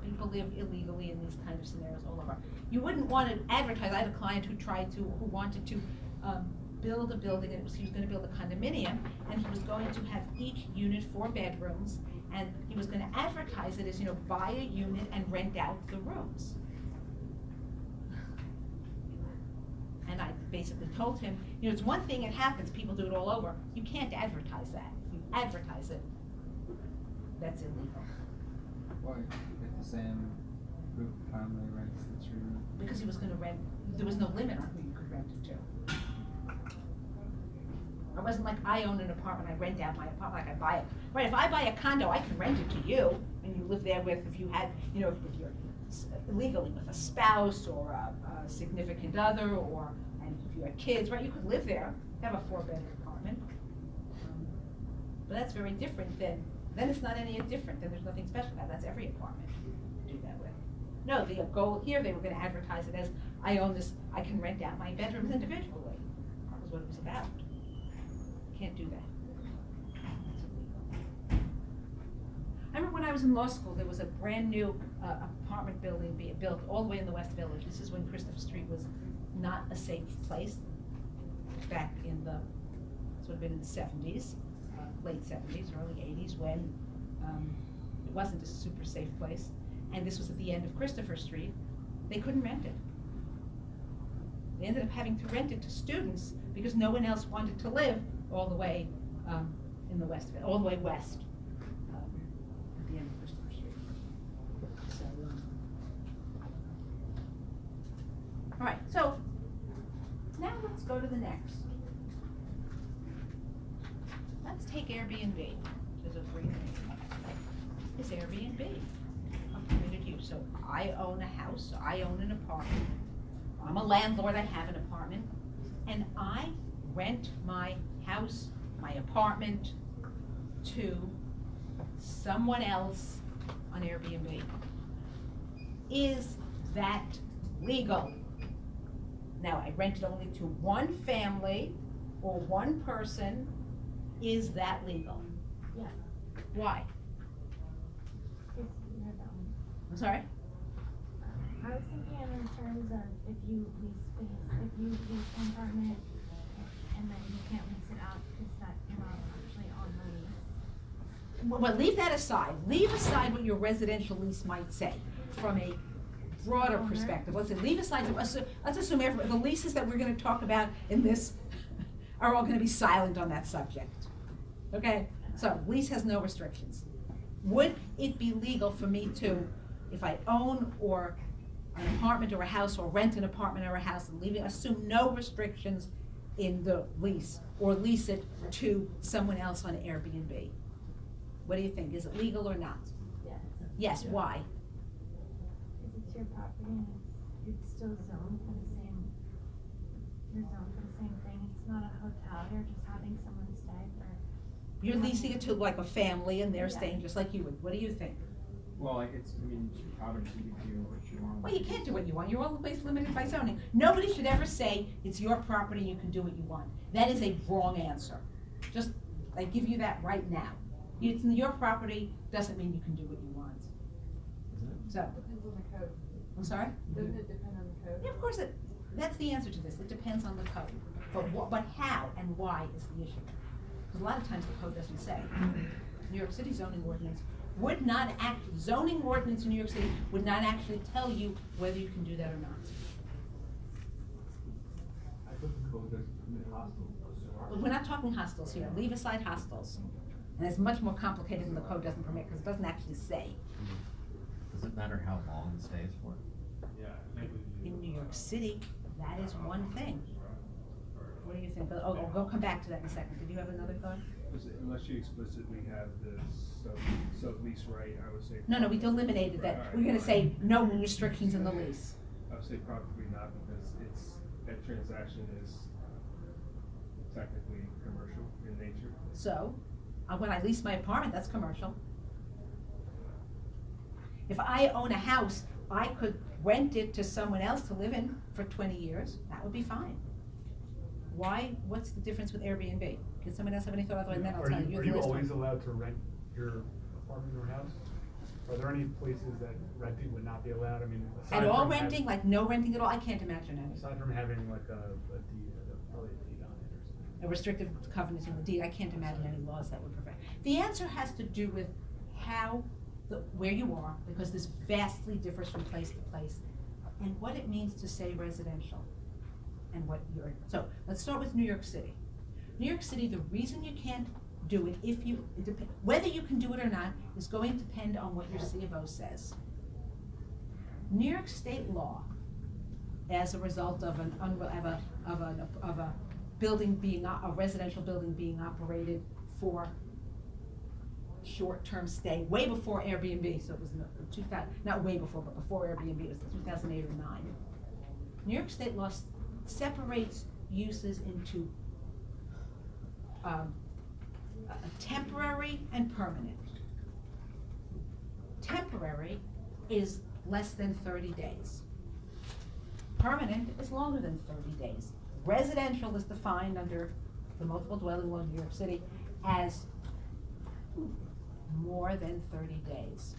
People live illegally in these kind of scenarios all over. You wouldn't want to advertise. I had a client who wanted to build a building, and he was going to build a condominium, and he was going to have each unit 4 bedrooms, and he was going to advertise it as, buy a unit and rent out the rooms. And I basically told him, it's one thing, it happens, people do it all over. You can't advertise that. If you advertise it, that's illegal.
Why? If the same group of family rents the 3 rooms?
Because he was gonna rent, there was no limit on who you could rent it to. It wasn't like I own an apartment, I rent out my apartment, like I buy it. Right, if I buy a condo, I can rent it to you, and you live there if you had, if you're legally with a spouse or a significant other, and if you had kids, right, you could live there, have a 4-bedroom apartment. But that's very different then it's not any different, then there's nothing special about it. That's every apartment you do that with. No, the goal here, they were gonna advertise it as, I own this, I can rent out my bedrooms individually. That was what it was about. Can't do that. I remember when I was in law school, there was a brand new apartment building being built all the way in the West Village. This is when Christopher Street was not a safe place, back in the, this would have been in the 70s. Late 70s, early 80s, when it wasn't a super safe place, and this was at the end of Christopher Street. They couldn't rent it. They ended up having to rent it to students because no one else wanted to live all the way in the West, all the way west at the end of Christopher Street. So, all right, so now let's go to the next. Let's take Airbnb as a free thing. Is Airbnb a permitted use? So I own a house, I own an apartment. I'm a landlord, I have an apartment, and I rent my house, my apartment to someone else on Airbnb. Is that legal? Now, I rented only to one family or one person. Is that legal?
Yeah.
Why?
If you're done.
I'm sorry?
I was thinking in terms of if you lease space, if you lease an apartment and then you can't lease it out because that you're not actually on the lease.
Well, leave that aside. Leave aside what your residential lease might say from a broader
Owner.
perspective. Let's say, leave aside, let's assume the leases that we're gonna talk about in this are all gonna be silent on that subject. Okay? So, lease has no restrictions. Would it be legal for me to, if I own or an apartment or a house, or rent an apartment or a house, and assume no restrictions in the lease, or lease it to someone else on Airbnb? What do you think? Is it legal or not?
Yes.
Yes, why?
Because it's your property and it's still zoned for the same, you're zoned for the same thing. It's not a hotel, you're just having someone stay for.
You're leasing it to like a family and they're
Yeah.
staying just like you would. What do you think?
Well, it's, I mean, obviously you can do what you want.
Well, you can't do what you want. You're always limited by zoning. Nobody should ever say it's your property, you can do what you want. That is a wrong answer. Just, I give you that right now. It's your property, doesn't mean you can do what you want. So,
Depends on the code.
I'm sorry?
Doesn't it depend on the code?
Yeah, of course, that's the answer to this. It depends on the code. But how and why is the issue? Because a lot of times the code doesn't say. New York City zoning ordinance would not zoning ordinance in New York City would not actually tell you whether you can do that or not.
I thought the code doesn't permit hostels.
But we're not talking hostels here. Leave aside hostels. And it's much more complicated than the code doesn't permit, because it doesn't actually say.
Does it matter how long it stays for?
Yeah.
In New York City, that is one thing. What do you think? Oh, we'll come back to that in a second. Did you have another thought?
Unless you explicitly have the sublease right, I would say.
No, we eliminated that. We're gonna say no restrictions in the lease.
I would say probably not, because that transaction is technically commercial in nature.
So, when I lease my apartment, that's commercial. If I own a house, I could rent it to someone else to live in for 20 years. That would be fine. Why? What's the difference with Airbnb? Does someone else have any thought? Otherwise, then I'll tell you.
Are you always allowed to rent your apartment or house? Are there any places that renting would not be allowed? I mean, aside
At all
from
renting, like no renting at all? I can't imagine any.
aside from having like a deed, probably a deed on it or something.
A restrictive covenant in the deed, I can't imagine any laws that would prevent. The answer has to do with where you are, because this vastly differs from place to place, and what it means to say residential, and so, let's start with New York City. New York City, the reason you can't do it, whether you can do it or not, is going to depend on what your C of O says. New York state law, as a result of a building being, a residential building being operated for short-term stay, way before Airbnb, so it was not way before, but before Airbnb, it was 2008 or 9. New York state law separates uses into temporary and permanent. Temporary is less than 30 days. Permanent is longer than 30 days. Residential is defined under the multiple dwelling law in New York City as more than 30 days.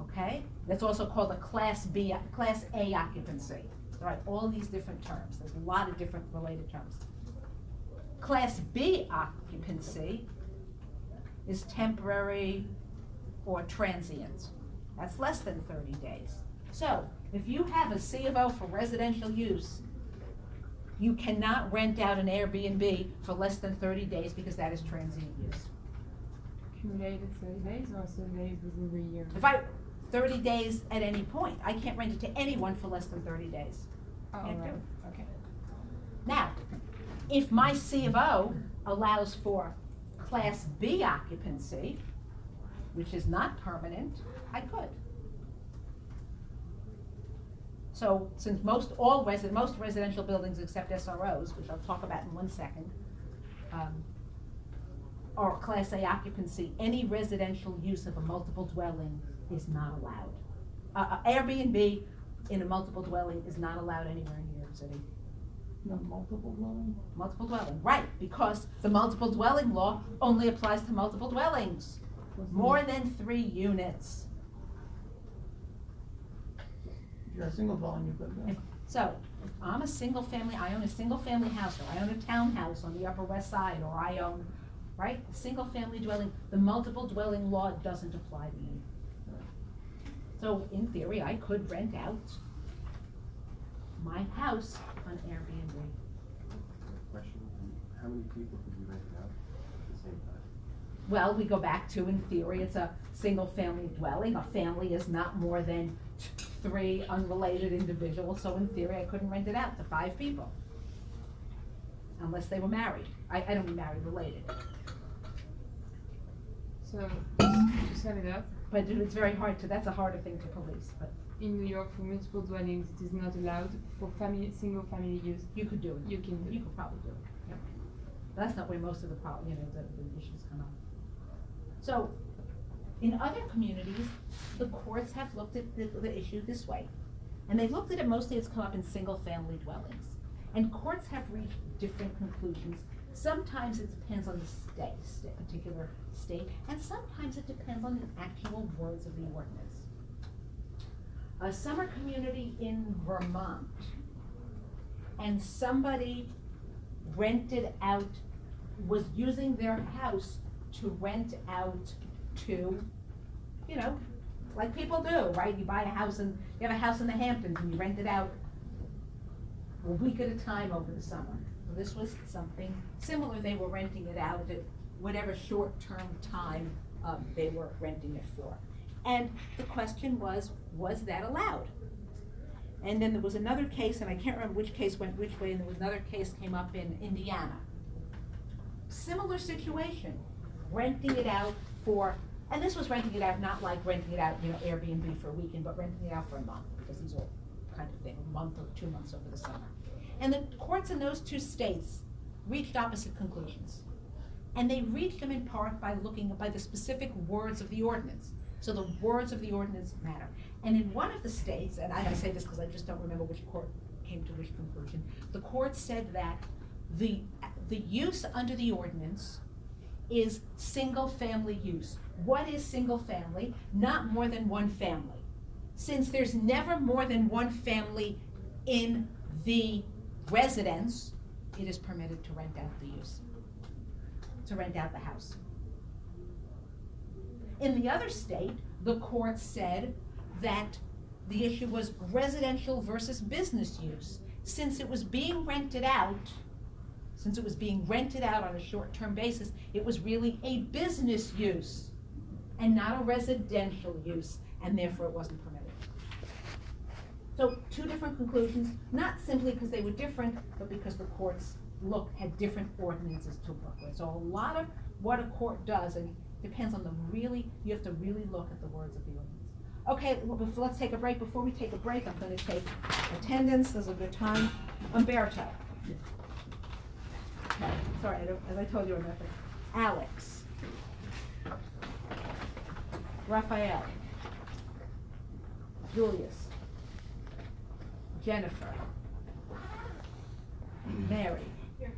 Okay? That's also called a Class A occupancy. All right, all these different terms. There's a lot of different related terms. Class B occupancy is temporary or transient. That's less than 30 days. So, if you have a C of O for residential use, you cannot rent out an Airbnb for less than 30 days because that is transient use.
Accumulated 30 days or 30 days within the year?
30 days at any point. I can't rent it to anyone for less than 30 days.
Oh,
Can't do
right,
it.
okay.
Now, if my C of O allows for Class B occupancy, which is not permanent, I could. So since most residential buildings except SROs, which I'll talk about in 1 second, are Class A occupancy, any residential use of a multiple dwelling is not allowed. Airbnb in a multiple dwelling is not allowed anywhere in New York City.
No, multiple dwelling?
Multiple dwelling, right, because the multiple dwelling law only applies to multiple dwellings, more than 3 units.
If you're a single dwelling, you could,
If- So, if I'm a single family, I own a single family house, or I own a townhouse on the Upper West Side, or I own, right, a single family dwelling, the multiple dwelling law doesn't apply to me. So, in theory, I could rent out my house on Airbnb.
Question, how many people could you rent it out at the same time?
Well, we go back to, in theory, it's a single family dwelling, a family is not more than 3 unrelated individuals, so in theory, I couldn't rent it out to 5 people. Unless they were married, I don't mean married, related.
So, to sum it up,
But it's very hard to, that's a harder thing to police, but
in New York, for multiple dwellings, it is not allowed. For single family use,
you could do it.
you can do
You
it.
could probably do it, yeah. That's not where most of the the issues come up. So, in other communities, the courts have looked at the issue this way. And they've looked at it mostly, it's come up in single-family dwellings. And courts have reached different conclusions. Sometimes it depends on the particular state, and sometimes it depends on the actual words of the ordinance. A summer community in Vermont, and somebody rented out, was using their house to rent out to, you know, like people do, right? You buy a house and, you have a house in the Hamptons and you rent it out a week at a time over the summer. So this was something similar, they were renting it out at whatever short-term time they were renting it for. And the question was that allowed? And then there was another case, and I can't remember which case went which way, and there was another case came up in Indiana. Similar situation, renting it out for, and this was renting it out, not like renting it out, you know, Airbnb for a weekend, but renting it out for a month, because these are kind of thing, a month or 2 months over the summer. And the courts in those 2 states reached opposite conclusions. And they reached them in part by looking by the specific words of the ordinance. So the words of the ordinance matter. And in one of the states, and I say this because I just don't remember which court came to which conclusion, the court said that the use under the ordinance is single-family use. What is single-family? Not more than one family. Since there's never more than one family in the residence, it is permitted to rent out the use, to rent out the house. In the other state, the court said that the issue was residential versus business use. Since it was being rented out on a short-term basis, it was really a business use and not a residential use, and therefore it wasn't permitted. So 2 different conclusions, not simply because they were different, but because the courts had different ordinances to work with. So a lot of what a court does, and depends on you have to really look at the words of the ordinance. Okay, well, let's take a break. Before we take a break, I'm gonna take attendance, this is a good time. Umberto. Sorry, as I told you, Umberto. Alex. Raphael. Julius. Jennifer. Mary.
Here.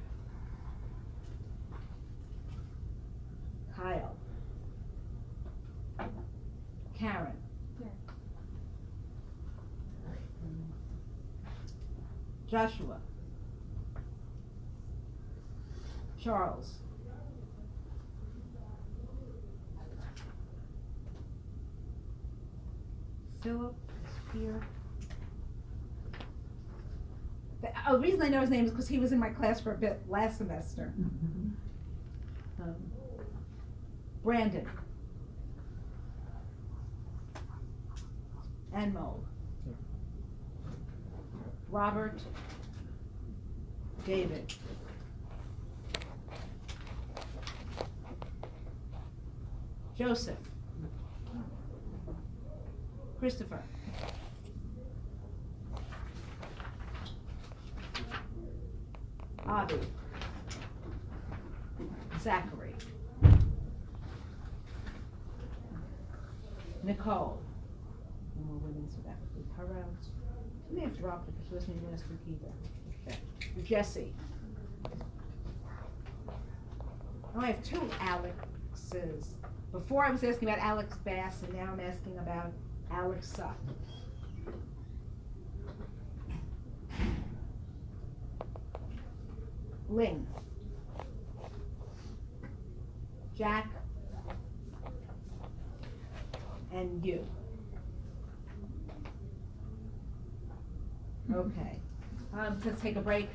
Kyle. Karen.
Here.
Joshua. Charles. Philip is here. The reason I know his name is because he was in my class for a bit last semester. Brandon. Enmo. Robert. David. Joseph. Avi. Zachary. Nicole. No more women, so that would be her out. She may have dropped it because she wasn't in last week either. Okay. Jesse. Oh, I have two Alexes. Before I was asking about Alex Bass, and now I'm asking about Alex Suck. Ling. Jack. And you. Okay. Let's take a break.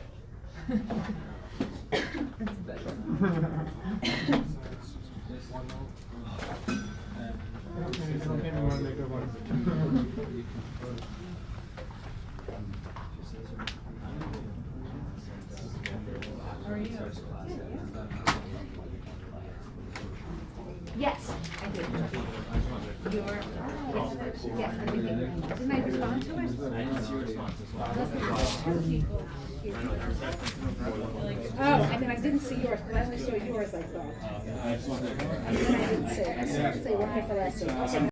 How are you?
Yes, I did. Your, yes, I did. Didn't I respond to it?
I didn't see your response as well.
Oh, and then I didn't see yours, but I only saw yours, I thought. And then I didn't see it. I didn't say, okay, for that, so.